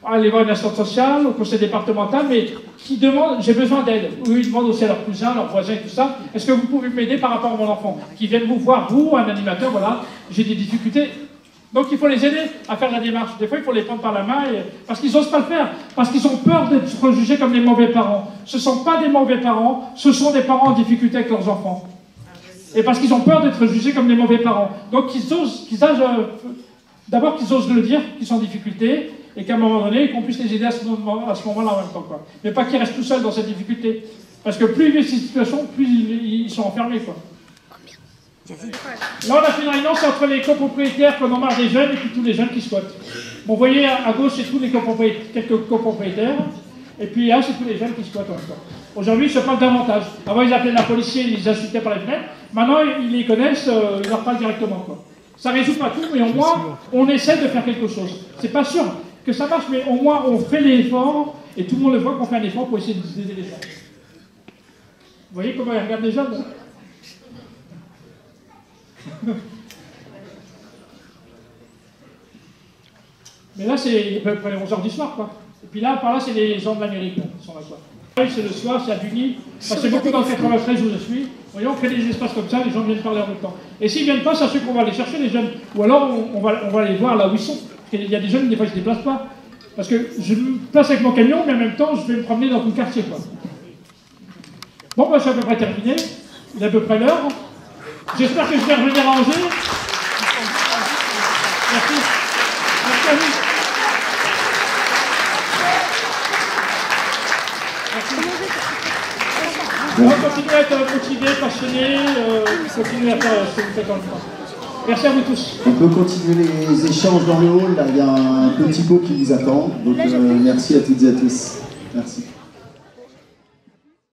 aller voir une assistante sociale, au conseil départemental, mais qui demandent, j'ai besoin d'aide. Eux, ils demandent aussi à leurs cousins, leurs voisins et tout ça, est-ce que vous pouvez m'aider par rapport à mon enfant? Qui viennent vous voir, vous, un animateur, voilà, j'ai des difficultés. Donc il faut les aider à faire la démarche. Des fois, il faut les prendre par la main, parce qu'ils n'osent pas le faire, parce qu'ils ont peur d'être jugés comme des mauvais parents. Ce ne sont pas des mauvais parents, ce sont des parents en difficulté avec leurs enfants. Et parce qu'ils ont peur d'être jugés comme des mauvais parents. Donc d'abord qu'ils osent le dire, qu'ils sont en difficulté, et qu'à un moment donné, qu'on puisse les aider à ce moment-là en même temps, quoi. Mais pas qu'ils restent tout seuls dans cette difficulté. Parce que plus ils vivent cette situation, plus ils sont enfermés, quoi. Là, on a fait une réunion, c'est entre les copropriétaires qui en ont marre des jeunes et puis tous les jeunes qui squattent. Bon, vous voyez, à gauche, c'est tous les quelques copropriétaires. Et puis là, c'est tous les jeunes qui squattent en même temps. Aujourd'hui, je parle davantage. Avant, ils appelaient la police, ils les insultaient par les fenêtres. Maintenant, ils les connaissent, ils leur parlent directement, quoi. Ça ne résout pas tout, mais au moins, on essaie de faire quelque chose. C'est pas sûr que ça marche, mais au moins, on fait l'effort, et tout le monde le voit qu'on fait un effort pour essayer d'aider les gens. Vous voyez comment ils regardent les jeunes, là? Mais là, c'est à peu près 11h du soir, quoi. Et puis là, par là, c'est les gens de l'Amérique, qui sont là, quoi. C'est le soir, c'est à Bunny. Enfin, c'est beaucoup dans le 93 où je suis. Vous voyez, on crée des espaces comme ça, les gens viennent parler en même temps. Et s'ils ne viennent pas, sachez qu'on va aller chercher les jeunes. Ou alors, on va les voir là où ils sont. Parce qu'il y a des jeunes, des fois, ils ne se déplacent pas. Parce que je me place avec mon camion, mais en même temps, je vais me promener dans tout le quartier, quoi. Bon, bah, c'est à peu près terminé. Il est à peu près l'heure. J'espère que je vais revenir à Angers. Merci. Merci à vous. On va continuer à être motivé, passionné, continuer à faire ce que vous faites dans le temps. Merci à vous tous. On peut continuer les échanges dans le hall, là il y a un petit pot qui vous attend, donc merci à toutes et à tous. Merci.